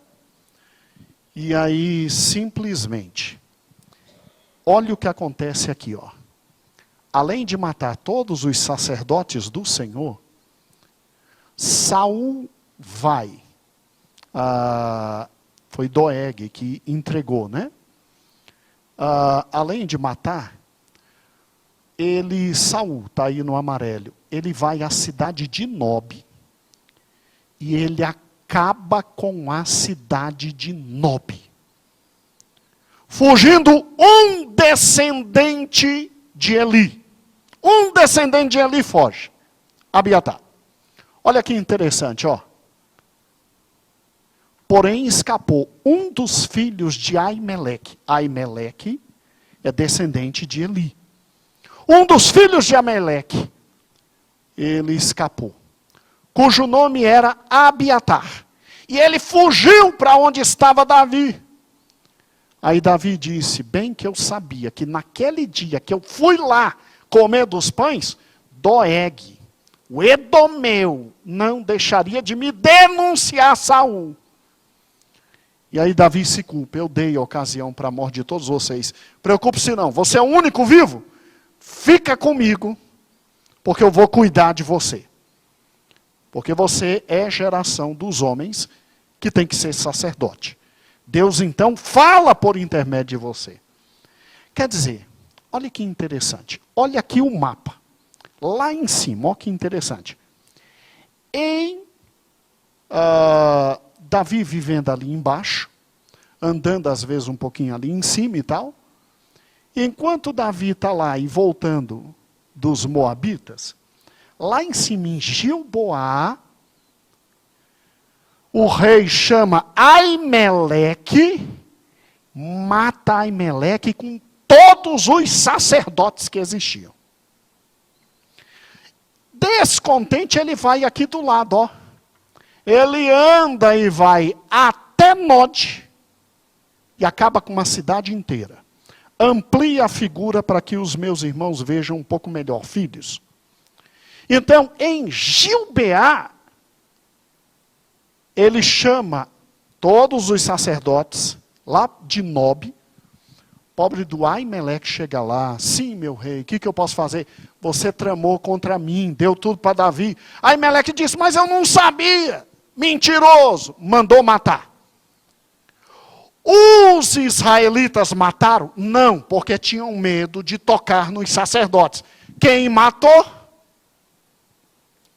E aí, simplesmente, olha o que acontece aqui, ó. Além de matar todos os sacerdotes do Senhor, Saul vai Foi Doeg que entregou, né? Além de matar, Saul, está aí no amarelo, ele vai à cidade de Nob, e ele acaba com a cidade de Nob. Fugindo um descendente de Eli. Um descendente de Eli foge. Abiatar. Olha que interessante, ó. Porém escapou um dos filhos de Aimeleque. Aimeleque é descendente de Eli. Um dos filhos de Ameleque, ele escapou, cujo nome era Abiatar. E ele fugiu para onde estava Davi. Aí Davi disse, bem que eu sabia que naquele dia que eu fui lá comer dos pães, Doeg, o edomeu, não deixaria de me denunciar a Saul. E aí Davi se culpa, eu dei ocasião para a morte de todos vocês. Preocupe-se não, você é o único vivo? Fica comigo, porque eu vou cuidar de você. Porque você é geração dos homens que tem que ser sacerdote. Deus então fala por intermédio de você. Quer dizer, olha que interessante. Olha aqui o mapa. Lá em cima, olha que interessante. Davi vivendo ali embaixo, andando às vezes um pouquinho ali em cima e tal. Enquanto Davi está lá e voltando dos Moabitas, lá em cima em Gilboá, o rei chama Aimeleque, mata Aimeleque com todos os sacerdotes que existiam. Descontente, ele vai aqui do lado, ó. Ele anda e vai até Nod e acaba com uma cidade inteira. Amplia a figura para que os meus irmãos vejam um pouco melhor, filhos. Então, em Gilbeá, ele chama todos os sacerdotes lá de Nob. Pobre do Aimeleque chega lá, sim, meu rei, o que eu posso fazer? Você tramou contra mim, deu tudo para Davi. Aimeleque disse, mas eu não sabia. Mentiroso, mandou matar. Os israelitas mataram? Não, porque tinham medo de tocar nos sacerdotes. Quem matou?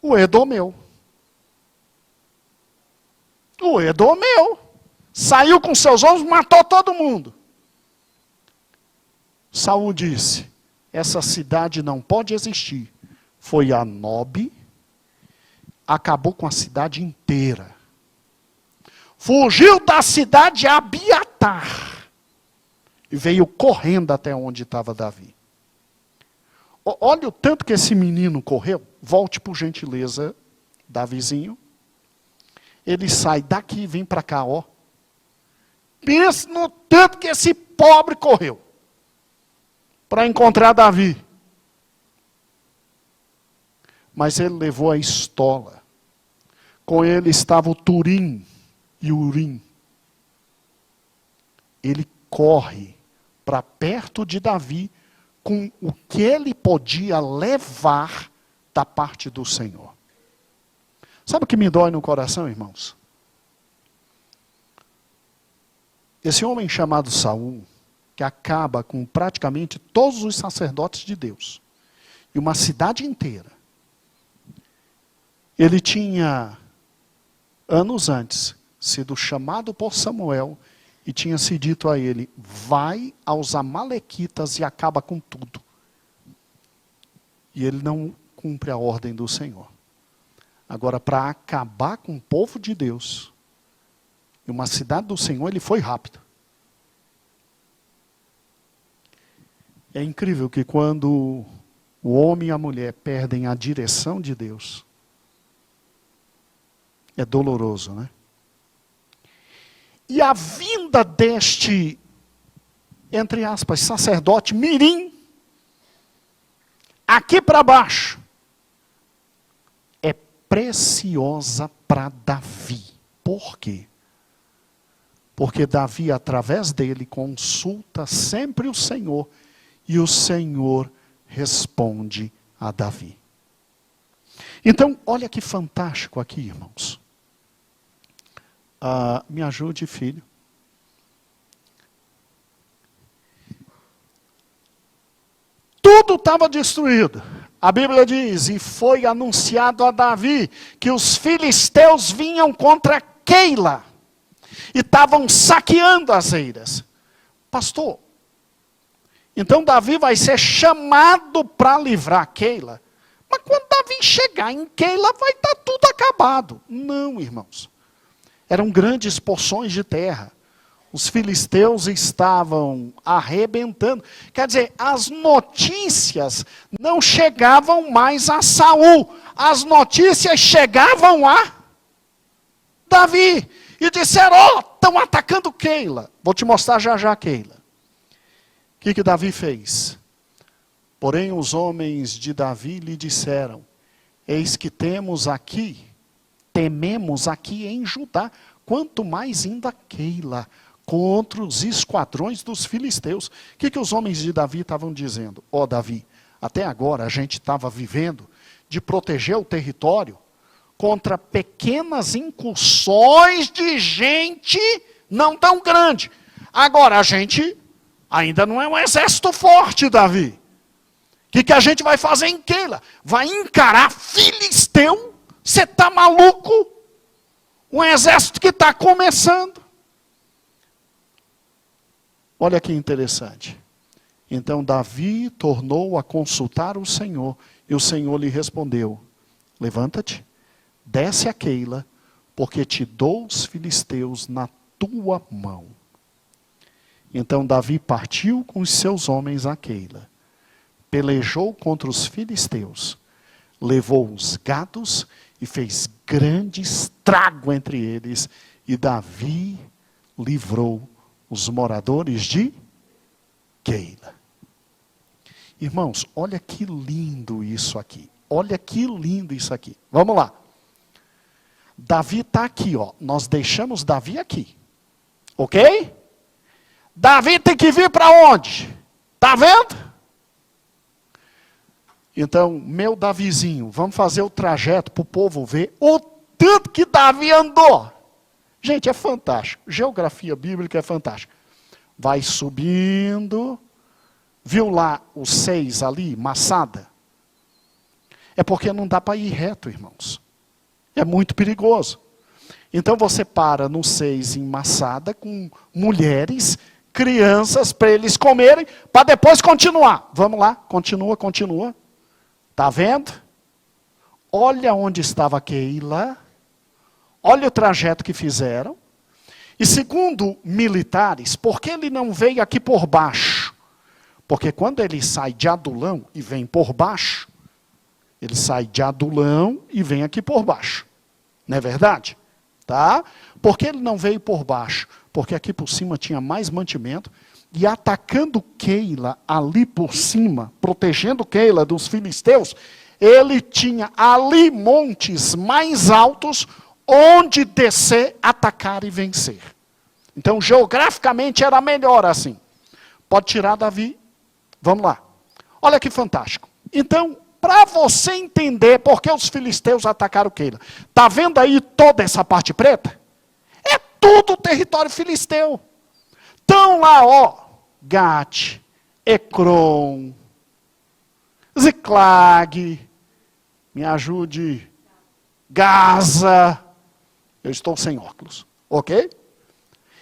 O edomeu. O edomeu. Saiu com seus homens, matou todo mundo. Saul disse, essa cidade não pode existir. Foi a Nob, acabou com a cidade inteira. Fugiu da cidade de Abiatar. E veio correndo até onde estava Davi. Olha o tanto que esse menino correu. Volte por gentileza, Davizinho. Ele sai daqui e vem para cá, ó. Pensa no tanto que esse pobre correu. Para encontrar Davi. Mas ele levou a estola. Com ele estava o Turim e Urim. Ele corre para perto de Davi com o que ele podia levar da parte do Senhor. Sabe o que me dói no coração, irmãos? Esse homem chamado Saul, que acaba com praticamente todos os sacerdotes de Deus, e uma cidade inteira, ele tinha, anos antes, sido chamado por Samuel e tinha se dito a ele, vai aos amalequitas e acaba com tudo. E ele não cumpre a ordem do Senhor. Agora, para acabar com o povo de Deus, e uma cidade do Senhor, ele foi rápido. É incrível que quando o homem e a mulher perdem a direção de Deus, é doloroso, né? E a vinda deste, entre aspas, sacerdote mirim, aqui para baixo, é preciosa para Davi. Por quê? Porque Davi, através dele, consulta sempre o Senhor, e o Senhor responde a Davi. Então, olha que fantástico aqui, irmãos. Me ajude, filho. Tudo estava destruído. A Bíblia diz, e foi anunciado a Davi, que os filisteus vinham contra Keila, e estavam saqueando as eiras. Pastor, então Davi vai ser chamado para livrar Keila, mas quando Davi chegar em Keila, vai estar tudo acabado. Não, irmãos. Eram grandes porções de terra. Os filisteus estavam arrebentando. Quer dizer, as notícias não chegavam mais a Saul. As notícias chegavam a Davi. E disseram, estão atacando Keila. Vou te mostrar já já Keila. O que Davi fez? Porém os homens de Davi lhe disseram, eis que tememos aqui em Judá, quanto mais ainda Keila, contra os esquadrões dos filisteus. O que os homens de Davi estavam dizendo? Davi, até agora a gente estava vivendo de proteger o território contra pequenas incursões de gente não tão grande. Agora a gente ainda não é um exército forte, Davi. O que a gente vai fazer em Keila? Vai encarar filisteu? Você está maluco? Um exército que está começando. Olha que interessante. Então Davi tornou a consultar o Senhor, e o Senhor lhe respondeu, levanta-te, desce a Keila, porque te dou os filisteus na tua mão. Então Davi partiu com os seus homens a Keila, pelejou contra os filisteus, levou os gados e fez grande estrago entre eles, e Davi livrou os moradores de Keila. Irmãos, olha que lindo isso aqui. Olha que lindo isso aqui. Vamos lá. Davi está aqui, Nós deixamos Davi aqui. Ok? Davi tem que vir para onde? Está vendo? Então, meu Davizinho, vamos fazer o trajeto para o povo ver o tanto que Davi andou. Gente, é fantástico. Geografia bíblica é fantástica. Vai subindo. Viu lá os 6 ali, Massada? É porque não dá para ir reto, irmãos. É muito perigoso. Então você para no 6 em Massada com mulheres, crianças, para eles comerem, para depois continuar. Vamos lá, continua. Está vendo? Olha onde estava Keila. Olha o trajeto que fizeram. E segundo militares, por que ele não veio aqui por baixo? Porque quando ele sai de Adulão e vem por baixo, ele sai de Adulão e vem aqui por baixo. Não é verdade? Tá? Por que ele não veio por baixo? Porque aqui por cima tinha mais mantimento. E atacando Keila ali por cima, protegendo Keila dos filisteus, ele tinha ali montes mais altos, onde descer, atacar e vencer. Então, geograficamente, era melhor assim. Pode tirar Davi. Vamos lá. Olha que fantástico. Então, para você entender por que os filisteus atacaram Keila. Está vendo aí toda essa parte preta? É tudo território filisteu. Então lá, Gate, Ecrom, Ziclag, me ajude, Gaza. Eu estou sem óculos, ok?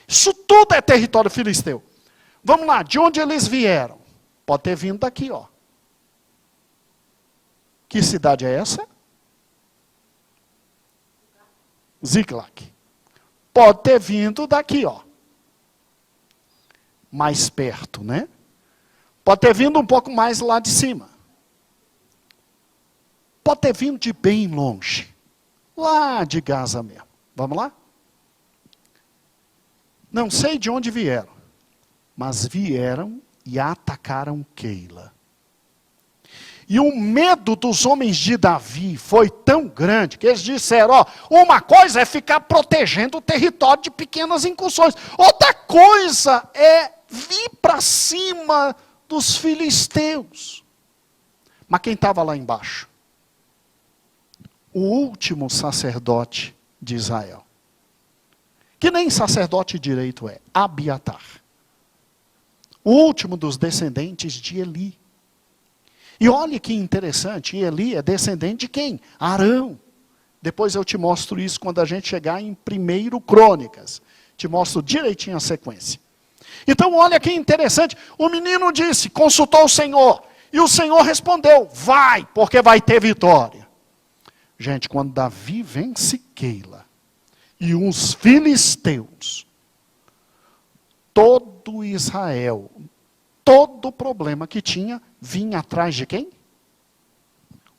Isso tudo é território filisteu. Vamos lá, de onde eles vieram? Pode ter vindo daqui, Que cidade é essa? Ziclag. Pode ter vindo daqui, mais perto, né? Pode ter vindo um pouco mais lá de cima. Pode ter vindo de bem longe. Lá de Gaza mesmo. Vamos lá? Não sei de onde vieram, mas vieram e atacaram Keila. E o medo dos homens de Davi foi tão grande que eles disseram, uma coisa é ficar protegendo o território de pequenas incursões. Outra coisa é vir para cima dos filisteus. Mas quem estava lá embaixo? O último sacerdote de Israel. que nem sacerdote direito é, Abiatar. O último dos descendentes de Eli. E olha que interessante, Eli é descendente de quem? Arão. Depois eu te mostro isso quando a gente chegar em 1 Crônicas. Te mostro direitinho a sequência. Então olha que interessante, o menino disse, consultou o Senhor. E o Senhor respondeu, vai, porque vai ter vitória. Gente, quando Davi vence Keila e os filisteus, todo Israel, todo problema que tinha, vinha atrás de quem?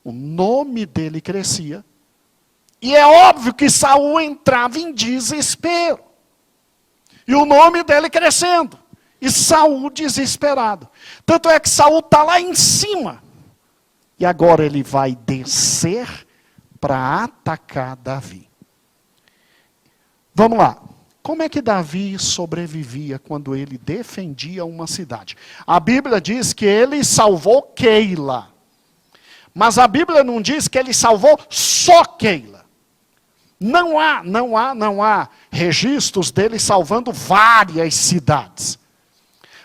O nome dele crescia. E é óbvio que Saul entrava em desespero. E o nome dele crescendo. E Saul desesperado. Tanto é que Saul está lá em cima. E agora ele vai descer para atacar Davi. Vamos lá. Como é que Davi sobrevivia quando ele defendia uma cidade? A Bíblia diz que ele salvou Keila. Mas a Bíblia não diz que ele salvou só Keila. Não há registros dele salvando várias cidades.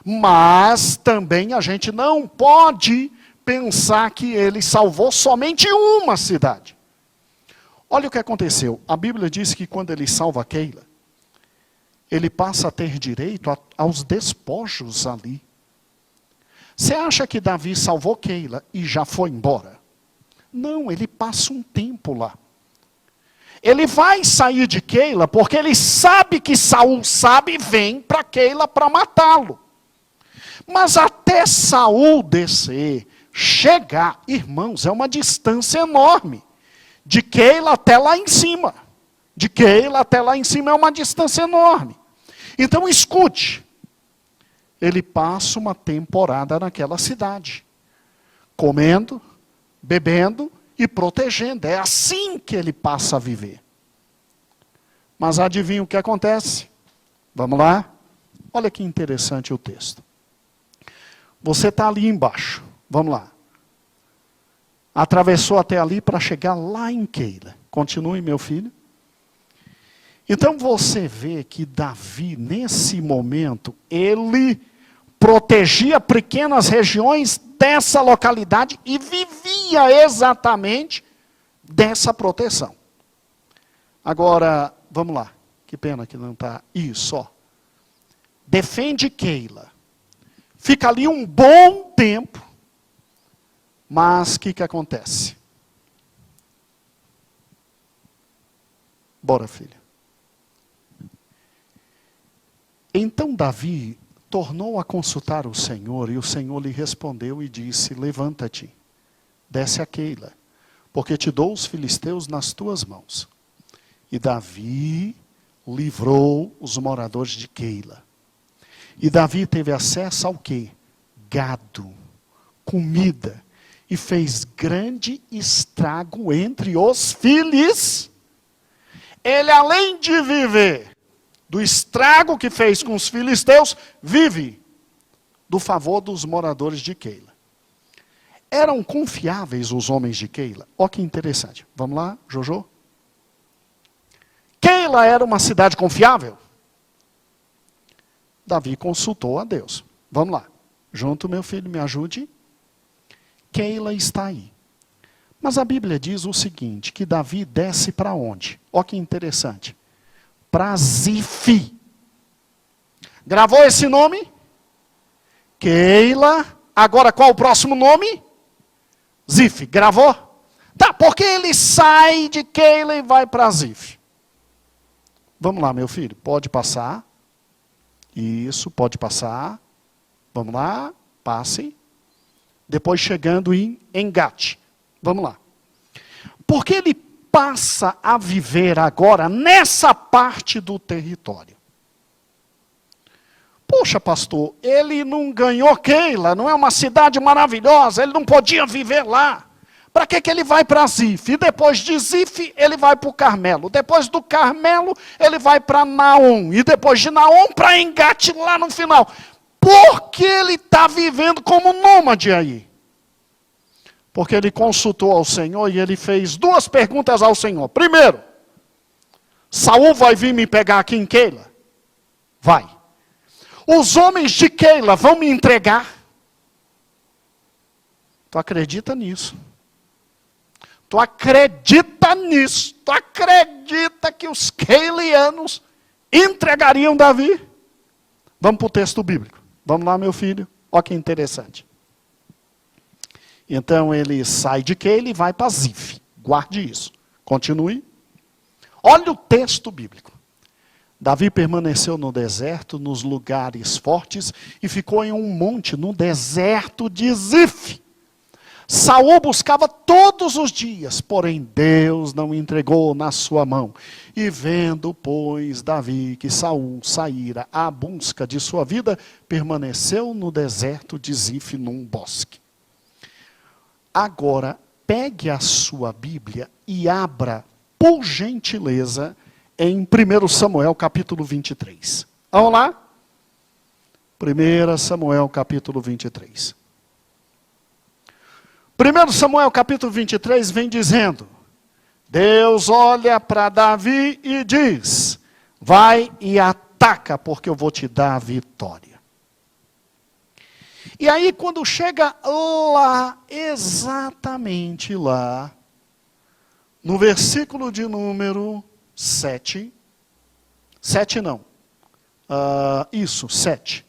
Mas também a gente não pode pensar que ele salvou somente uma cidade. Olha o que aconteceu. A Bíblia diz que quando ele salva Keila, ele passa a ter direito aos despojos ali. Você acha que Davi salvou Keila e já foi embora? Não, ele passa um tempo lá. Ele vai sair de Keila porque ele sabe que Saul sabe e vem para Keila para matá-lo. Mas até Saul descer, chegar, irmãos, é uma distância enorme. De Keila até lá em cima. De Keila até lá em cima é uma distância enorme. Então escute. Ele passa uma temporada naquela cidade. Comendo, bebendo e protegendo. É assim que ele passa a viver. Mas adivinha o que acontece? Vamos lá? Olha que interessante o texto. Você está ali embaixo. Vamos lá. Atravessou até ali para chegar lá em Keila. Continue, meu filho. Então você vê que Davi, nesse momento, ele protegia pequenas regiões dessa localidade e vivia exatamente dessa proteção. Agora, vamos lá. Que pena que não está. Isso, ó. Defende Keila. Fica ali um bom tempo. Mas o que acontece? Bora, filha. Então Davi tornou a consultar o Senhor, e o Senhor lhe respondeu e disse, levanta-te, desce a Keila, porque te dou os filisteus nas tuas mãos. E Davi livrou os moradores de Keila. E Davi teve acesso ao quê? Gado, comida, e fez grande estrago entre os filhos. Ele, além de viver do estrago que fez com os filisteus, vive do favor dos moradores de Keila. Eram confiáveis os homens de Keila? Olha que interessante. Vamos lá, Jojo? Keila era uma cidade confiável? Davi consultou a Deus. Vamos lá. Junto, meu filho, me ajude. Keila está aí. Mas a Bíblia diz o seguinte, que Davi desce para onde? Olha que interessante. Para Zif. Gravou esse nome? Keila. Agora qual o próximo nome? Zif. Gravou? Tá, porque ele sai de Keila e vai para Zif. Vamos lá, meu filho. Pode passar. Isso, pode passar. Vamos lá, passe. Depois chegando em Engate. Vamos lá. Porque ele passa a viver agora nessa parte do território. Poxa, pastor, ele não ganhou Keila, não é uma cidade maravilhosa, ele não podia viver lá. Para que ele vai para Zif? E depois de Zif, ele vai para o Carmelo. Depois do Carmelo, ele vai para Naom. E depois de Naom, para Engate lá no final. Por que ele está vivendo como nômade aí? Porque ele consultou ao Senhor e ele fez duas perguntas ao Senhor. Primeiro, Saul vai vir me pegar aqui em Keila? Vai. Os homens de Keila vão me entregar? Tu acredita nisso? Tu acredita nisso? Tu acredita que os keilianos entregariam Davi? Vamos para o texto bíblico. Vamos lá, meu filho. Olha que interessante. Então ele sai de Keila e vai para Zif. Guarde isso. Continue. Olha o texto bíblico. Davi permaneceu no deserto, nos lugares fortes, e ficou em um monte, no deserto de Zif. Saul buscava todos os dias, porém Deus não entregou na sua mão. E vendo, pois, Davi que Saul saíra à busca de sua vida, permaneceu no deserto de Zif, num bosque. Agora, pegue a sua Bíblia e abra, por gentileza, em 1 Samuel capítulo 23. Vamos lá? 1 Samuel capítulo 23. 1 Samuel capítulo 23 vem dizendo: Deus olha para Davi e diz: vai e ataca, porque eu vou te dar a vitória. E aí quando chega lá, exatamente lá, no versículo de número 7, 7 não, 7.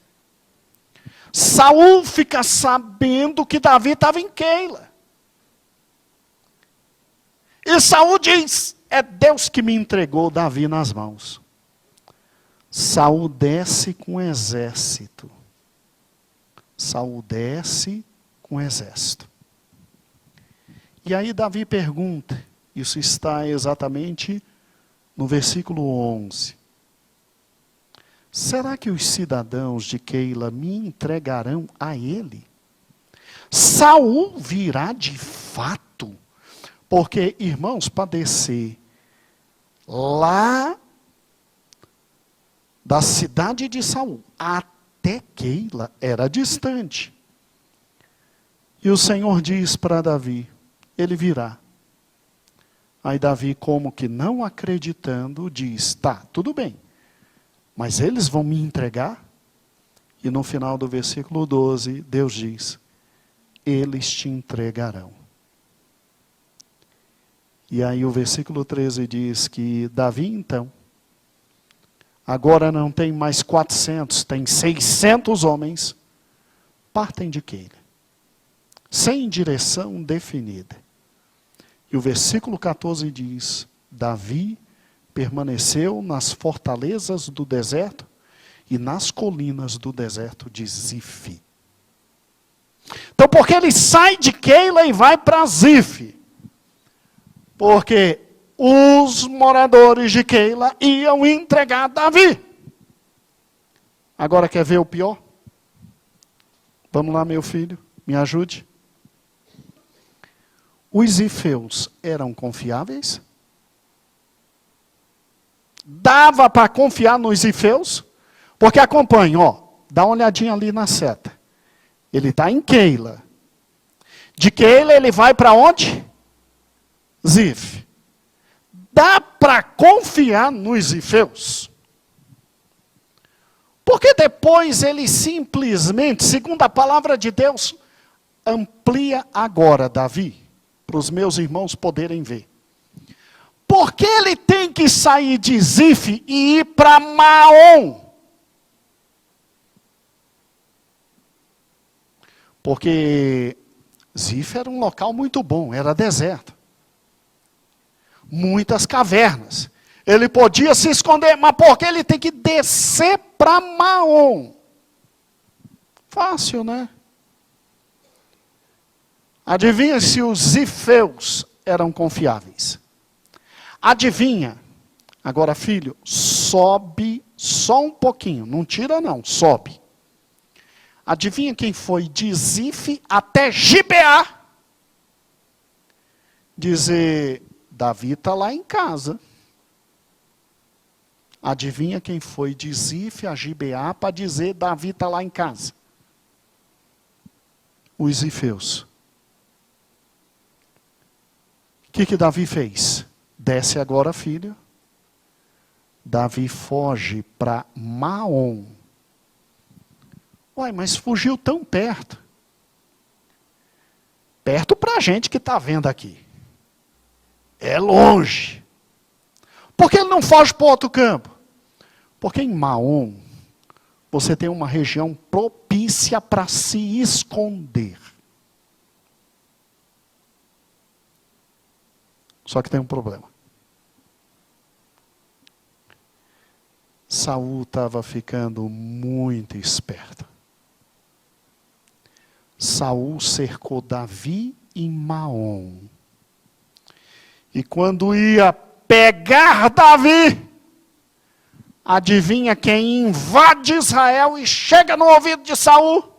Saul fica sabendo que Davi estava em Keila. E Saul diz: é Deus que me entregou Davi nas mãos. Saul desce com o exército. Saul desce com o exército. E aí Davi pergunta, isso está exatamente no versículo 11. Será que os cidadãos de Keila me entregarão a ele? Saul virá de fato? Porque, irmãos, para descer lá da cidade de Saul até Keila era distante. E o Senhor diz para Davi, ele virá. Aí Davi, como que não acreditando, diz, tá, tudo bem. Mas eles vão me entregar? E no final do versículo 12, Deus diz, eles te entregarão. E aí o versículo 13 diz que Davi, então, agora não tem mais 400, tem 600 homens, partem de Keila, sem direção definida. E o versículo 14 diz, Davi permaneceu nas fortalezas do deserto e nas colinas do deserto de Zif. Então, porque ele sai de Keila e vai para Zif? Porque os moradores de Keila iam entregar Davi. Agora quer ver o pior? Vamos lá, meu filho, me ajude. Os zifeus eram confiáveis? Dava para confiar nos zifeus? Porque acompanhe, ó, dá uma olhadinha ali na seta. Ele está em Keila. De Keila ele vai para onde? Zif. Dá para confiar nos zifeus? Porque depois ele simplesmente, segundo a palavra de Deus, amplia agora Davi, para os meus irmãos poderem ver. Por que ele tem que sair de Zif e ir para Maom? Porque Zif era um local muito bom, era deserto. Muitas cavernas. Ele podia se esconder, mas por que ele tem que descer para Maom? Fácil, né? Adivinha se os zifeus eram confiáveis? Adivinha? Agora, filho, sobe só um pouquinho. Não tira não, sobe. Adivinha quem foi de Zif até Gibeá? Dizer, Davi está lá em casa. Adivinha quem foi de Zif a Gibeá para dizer, Davi está lá em casa? Os zifeus. O que Davi fez? Desce agora, filho. Davi foge para Maom. Uai, mas fugiu tão perto. Perto para a gente que está vendo aqui. É longe. Por que ele não foge para outro campo? Porque em Maom, você tem uma região propícia para se esconder. Só que tem um problema. Saul estava ficando muito esperto. Saul cercou Davi em Maom. E quando ia pegar Davi, adivinha quem invade Israel e chega no ouvido de Saul?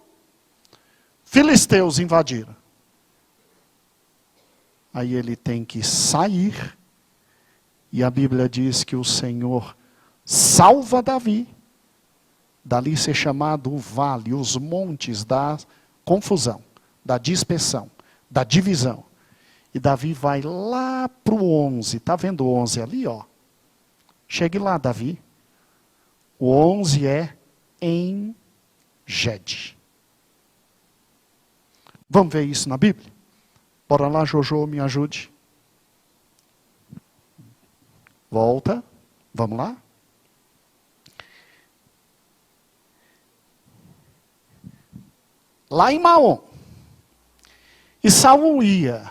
Filisteus invadiram. Aí ele tem que sair, e a Bíblia diz que o Senhor salva Davi, dali ser chamado o vale, os montes da confusão, da dispersão, da divisão. E Davi vai lá para o 11, está vendo o 11 ali, ó? Chegue lá, Davi. O 11 é em Gede. Vamos ver isso na Bíblia? Bora lá, Jojo, me ajude. Volta, vamos lá. Lá em Maom. E Saul ia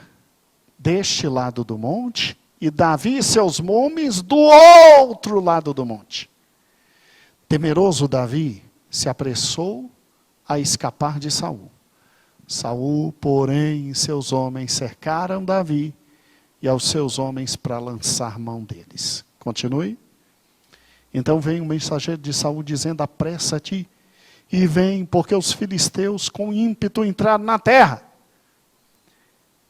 deste lado do monte, e Davi e seus homens do outro lado do monte. Temeroso Davi se apressou a escapar de Saul. Saul, porém, e seus homens cercaram Davi e aos seus homens para lançar mão deles. Continue. Então vem um mensageiro de Saul dizendo: apressa-te e vem, porque os filisteus com ímpeto entraram na terra.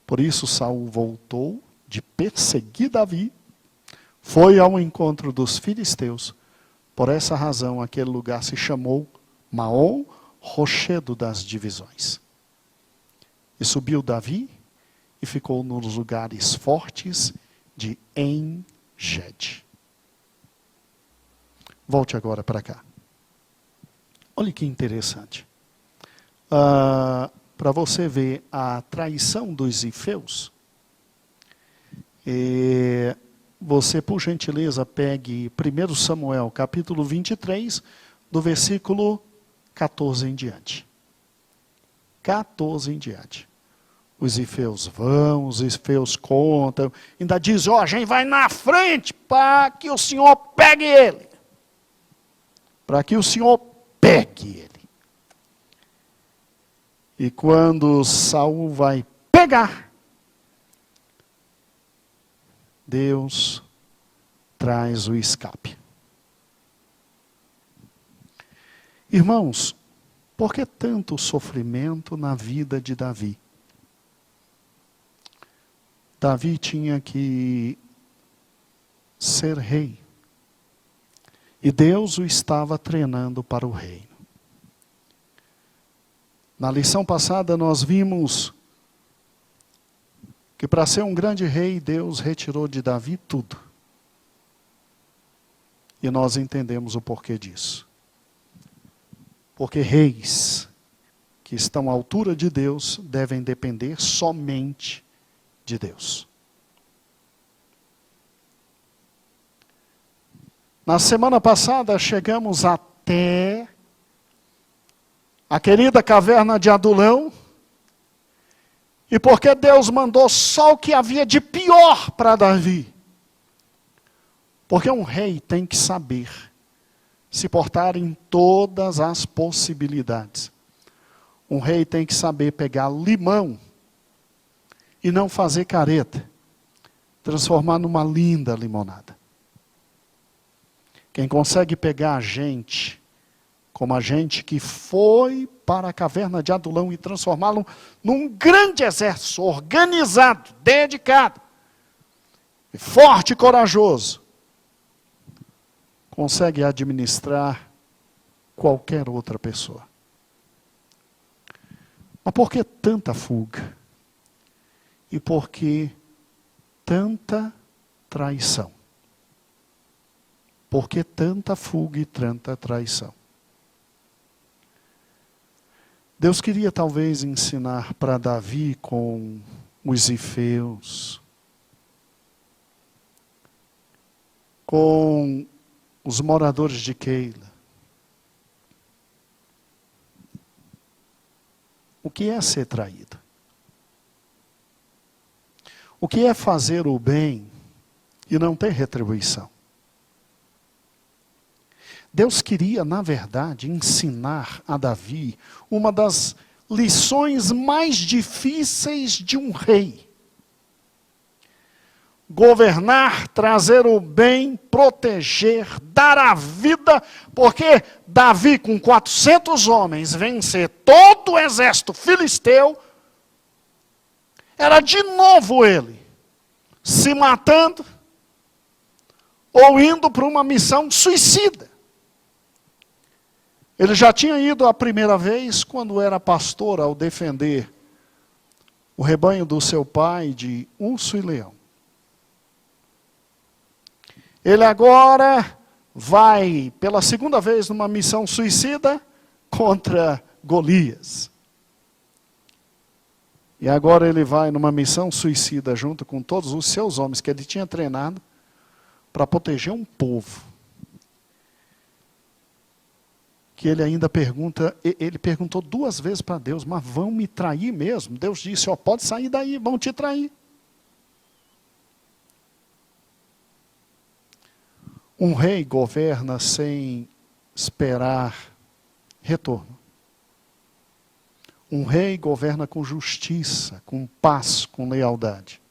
Por isso Saul voltou de perseguir Davi, foi ao encontro dos filisteus. Por essa razão aquele lugar se chamou Maom, rochedo das divisões. E subiu Davi e ficou nos lugares fortes de En-Gede. Volte agora para cá. Olha que interessante. Para você ver a traição dos zifeus, você, por gentileza, pegue 1 Samuel, capítulo 23, do versículo 14 em diante. 14 em diante. Os zifeus vão, os zifeus contam, ainda diz: ó, a gente vai na frente para que o Senhor pegue ele. Para que o Senhor pegue ele. E quando Saul vai pegar, Deus traz o escape. Irmãos, por que tanto sofrimento na vida de Davi? Davi tinha que ser rei. E Deus o estava treinando para o reino. Na lição passada nós vimos que para ser um grande rei, Deus retirou de Davi tudo. E nós entendemos o porquê disso. Porque reis que estão à altura de Deus devem depender somente de Deus. Na semana passada chegamos até a querida caverna de Adulão. E porque Deus mandou só o que havia de pior para Davi. Porque um rei tem que saber se portar em todas as possibilidades. Um rei tem que saber pegar limão e não fazer careta. Transformar numa linda limonada. Quem consegue pegar a gente, como a gente que foi para a caverna de Adulão e transformá-lo num grande exército, organizado, dedicado, forte e corajoso, consegue administrar qualquer outra pessoa. Mas por que tanta fuga? E por que tanta traição? Por que tanta fuga e tanta traição? Deus queria talvez ensinar para Davi com os zifeus, com os moradores de Keila. O que é ser traído? O que é fazer o bem e não ter retribuição? Deus queria, na verdade, ensinar a Davi uma das lições mais difíceis de um rei. Governar, trazer o bem, proteger, dar a vida, porque Davi, com 400 homens, vencer todo o exército filisteu, era de novo ele, se matando, ou indo para uma missão suicida. Ele já tinha ido a primeira vez, quando era pastor, ao defender o rebanho do seu pai de urso e leão. Ele agora vai, pela segunda vez, numa missão suicida contra Golias. E agora ele vai numa missão suicida junto com todos os seus homens que ele tinha treinado para proteger um povo. Que ele ainda pergunta, ele perguntou 2 vezes para Deus, mas vão me trair mesmo? Deus disse, pode sair daí, vão te trair. Um rei governa sem esperar retorno. Um rei governa com justiça, com paz, com lealdade.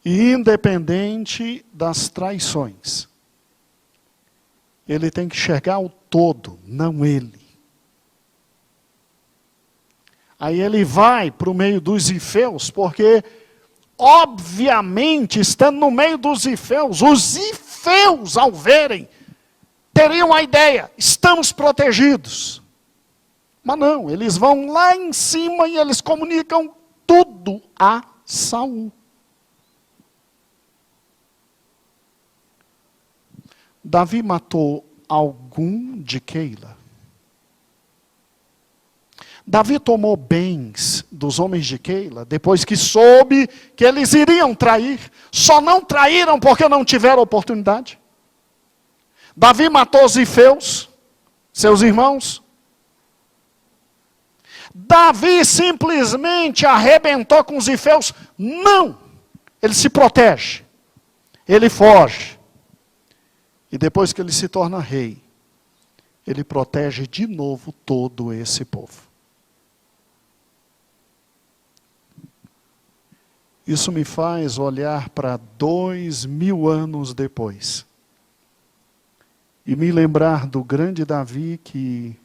E independente das traições, ele tem que enxergar o todo, não ele. Aí ele vai para o meio dos zifeus, porque, obviamente, estando no meio dos zifeus, os zifeus, ao verem, teriam a ideia, estamos protegidos. Mas não, eles vão lá em cima e eles comunicam tudo a Saul. Davi matou algum de Keila? Davi tomou bens dos homens de Keila, depois que soube que eles iriam trair. Só não traíram porque não tiveram oportunidade. Davi matou os zifeus, seus irmãos. Davi simplesmente arrebentou com os zifeus? Não! Ele se protege. Ele foge. E depois que ele se torna rei, ele protege de novo todo esse povo. Isso me faz olhar para 2000 anos depois. E me lembrar do grande Davi que,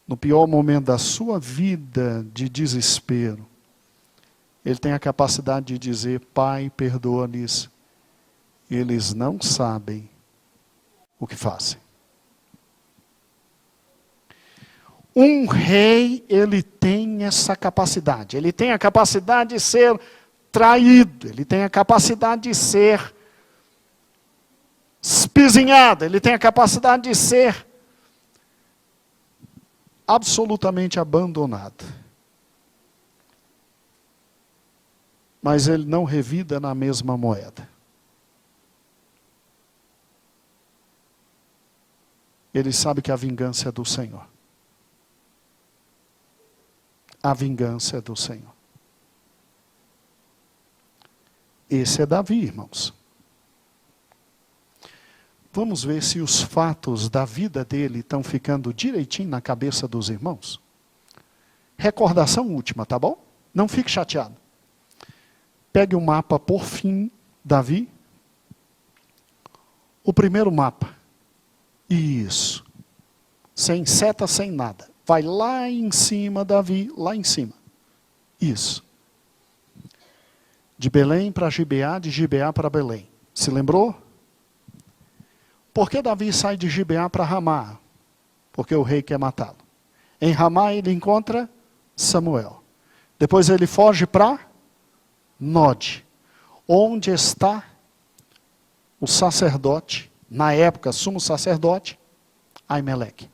no pior momento da sua vida de desespero, ele tem a capacidade de dizer, Pai, perdoa-lhes, eles não sabem o que fazem. Um rei, ele tem essa capacidade. Ele tem a capacidade de ser traído. Ele tem a capacidade de ser espizinhado. Ele tem a capacidade de ser absolutamente abandonado. Mas ele não revida na mesma moeda. Ele sabe que a vingança é do Senhor. A vingança é do Senhor. Esse é Davi, irmãos. Vamos ver se os fatos da vida dele estão ficando direitinho na cabeça dos irmãos. Recordação última, tá bom? Não fique chateado. Pegue o mapa por fim, Davi. O primeiro mapa. Isso. Sem seta, sem nada. Vai lá em cima, Davi, lá em cima. Isso. De Belém para Gibeá, de Gibeá para Belém. Se lembrou? Por que Davi sai de Gibeá para Ramá? Porque o rei quer matá-lo. Em Ramá ele encontra Samuel. Depois ele foge para Nod. onde está o sacerdote, na época, sumo sacerdote, Aimeleque.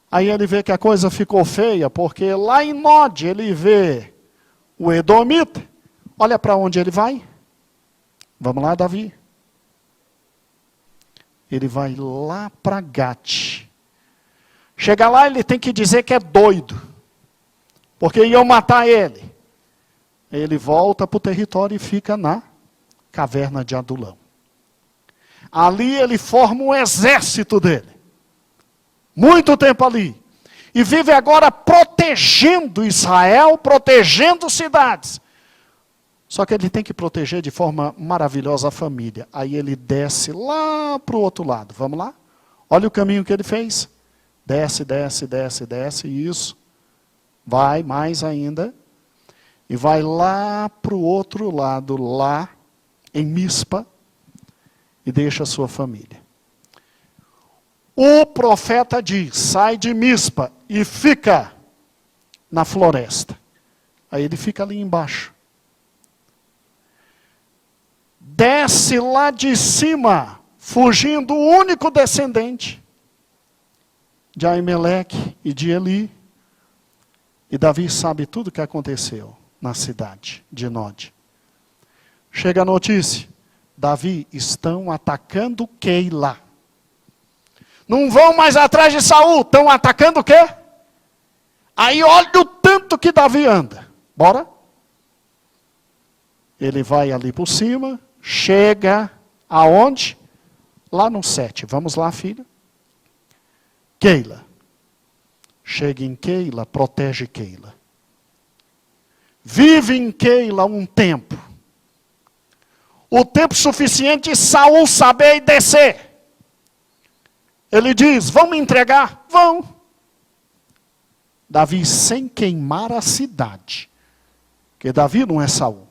Aí ele vê que a coisa ficou feia, porque lá em Nod ele vê o Edomita. Olha para onde ele vai. Vamos lá, Davi. Ele vai lá para Gate. Chega lá, ele tem que dizer que é doido, porque iam matar ele. Ele volta para o território e fica na caverna de Adulão. Ali ele forma um exército dele. Muito tempo ali. E vive agora protegendo Israel, protegendo cidades. Só que ele tem que proteger de forma maravilhosa a família. Aí ele desce lá para o outro lado. Vamos lá? Olha o caminho que ele fez. Desce, desce, desce, desce. Isso. Vai mais ainda. E vai lá para o outro lado, lá em Mispa. E deixa a sua família. O profeta diz, sai de Mispa e fica na floresta. Aí ele fica ali embaixo. Desce lá de cima, fugindo o único descendente de Aimeleque e de Eli. E Davi sabe tudo o que aconteceu na cidade de Nod. Chega a notícia, Davi, estão atacando Keila. Não vão mais atrás de Saul, estão atacando o quê? Aí olha o tanto que Davi anda. Bora? Ele vai ali por cima, chega aonde? Lá no 7. Vamos lá, filho. Keila. Chega em Keila, protege Keila. Vive em Keila um tempo. O tempo suficiente de Saul saber e descer. Ele diz, vão me entregar? Vão. Davi, sem queimar a cidade. Porque Davi não é Saul.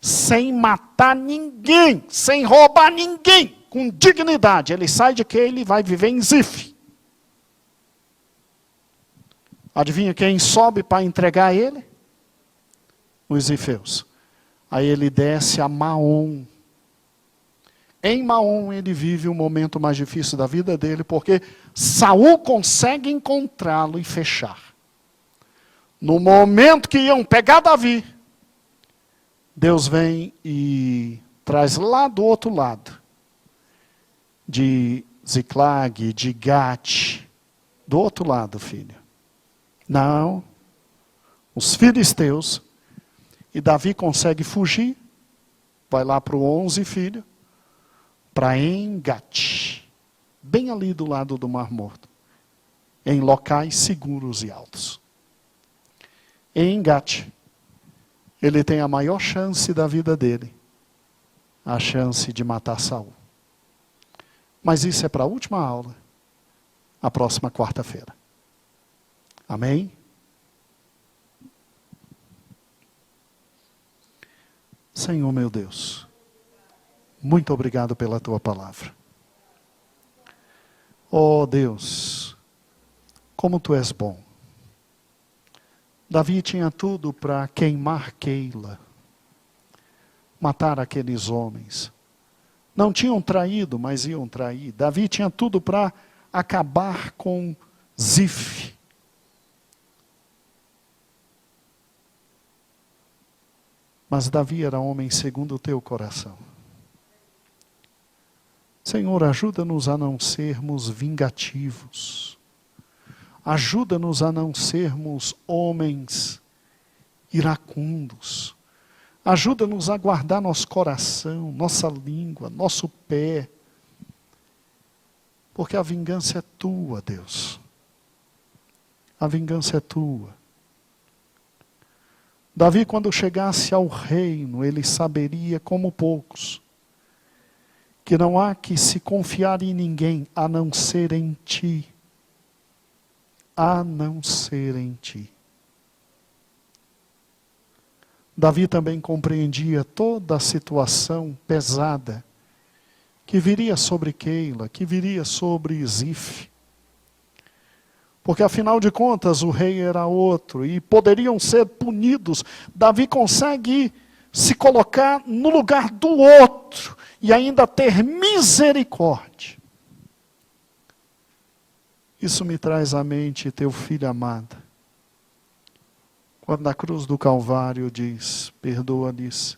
Sem matar ninguém, sem roubar ninguém, com dignidade. Ele sai de Keila e vai viver em Zif. Adivinha quem sobe para entregar ele? Os zifeus. Aí ele desce a Maom. Em Maom ele vive o momento mais difícil da vida dele, porque Saul consegue encontrá-lo e fechar. No momento que iam pegar Davi, Deus vem e traz lá do outro lado, de Ziclag, de Gate, do outro lado, filho. Não, os filisteus, e Davi consegue fugir, vai lá para o 11, filho, para Engate, bem ali do lado do Mar Morto, em locais seguros e altos. Em Engate, ele tem a maior chance da vida dele, a chance de matar Saul. Mas isso é para a última aula, a próxima quarta-feira. Amém? Senhor meu Deus, muito obrigado pela tua palavra. Oh Deus, como tu és bom. Davi tinha tudo para queimar Keila, matar aqueles homens. Não tinham traído, mas iam trair. Davi tinha tudo para acabar com Zif. Mas Davi era homem segundo o teu coração. Senhor, ajuda-nos a não sermos vingativos. Ajuda-nos a não sermos homens iracundos. Ajuda-nos a guardar nosso coração, nossa língua, nosso pé. Porque a vingança é tua, Deus. A vingança é tua. Davi, quando chegasse ao reino, ele saberia, como poucos, que não há que se confiar em ninguém, a não ser em ti. A não ser em ti. Davi também compreendia toda a situação pesada que viria sobre Keila, que viria sobre Zif. Porque afinal de contas o rei era outro e poderiam ser punidos. Davi consegue se colocar no lugar do outro e ainda ter misericórdia. Isso me traz à mente teu filho amado, quando na cruz do Calvário diz, perdoa-lhes,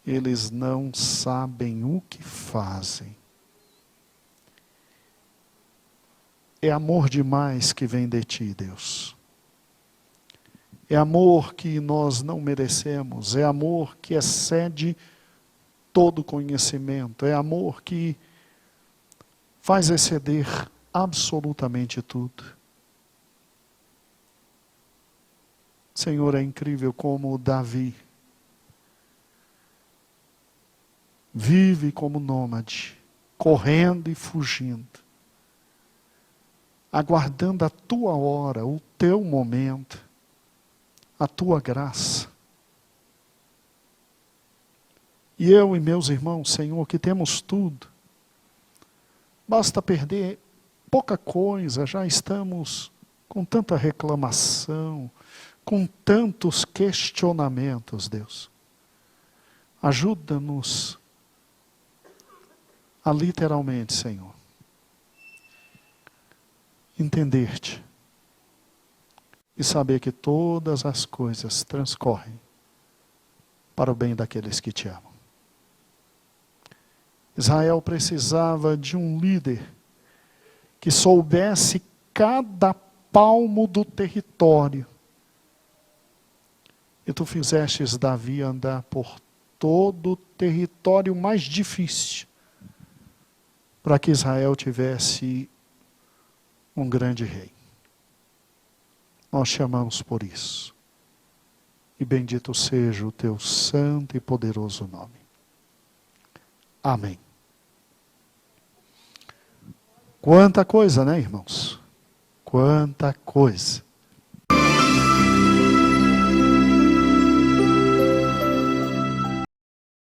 eles não sabem o que fazem. É amor demais que vem de ti, Deus. É amor que nós não merecemos, é amor que excede todo conhecimento, é amor que faz exceder absolutamente tudo. Senhor, é incrível como Davi vive como nômade, correndo e fugindo, aguardando a tua hora, o teu momento, a tua graça. E eu e meus irmãos, Senhor, que temos tudo, basta perder pouca coisa, já estamos com tanta reclamação, com tantos questionamentos, Deus. Ajuda-nos a literalmente, Senhor, entender-te e saber que todas as coisas transcorrem para o bem daqueles que te amam. Israel precisava de um líder que soubesse cada palmo do território. E tu fizestes Davi andar por todo o território mais difícil, para que Israel tivesse um grande rei. Nós chamamos por isso. E bendito seja o teu santo e poderoso nome. Amém. Quanta coisa, né, irmãos? Quanta coisa.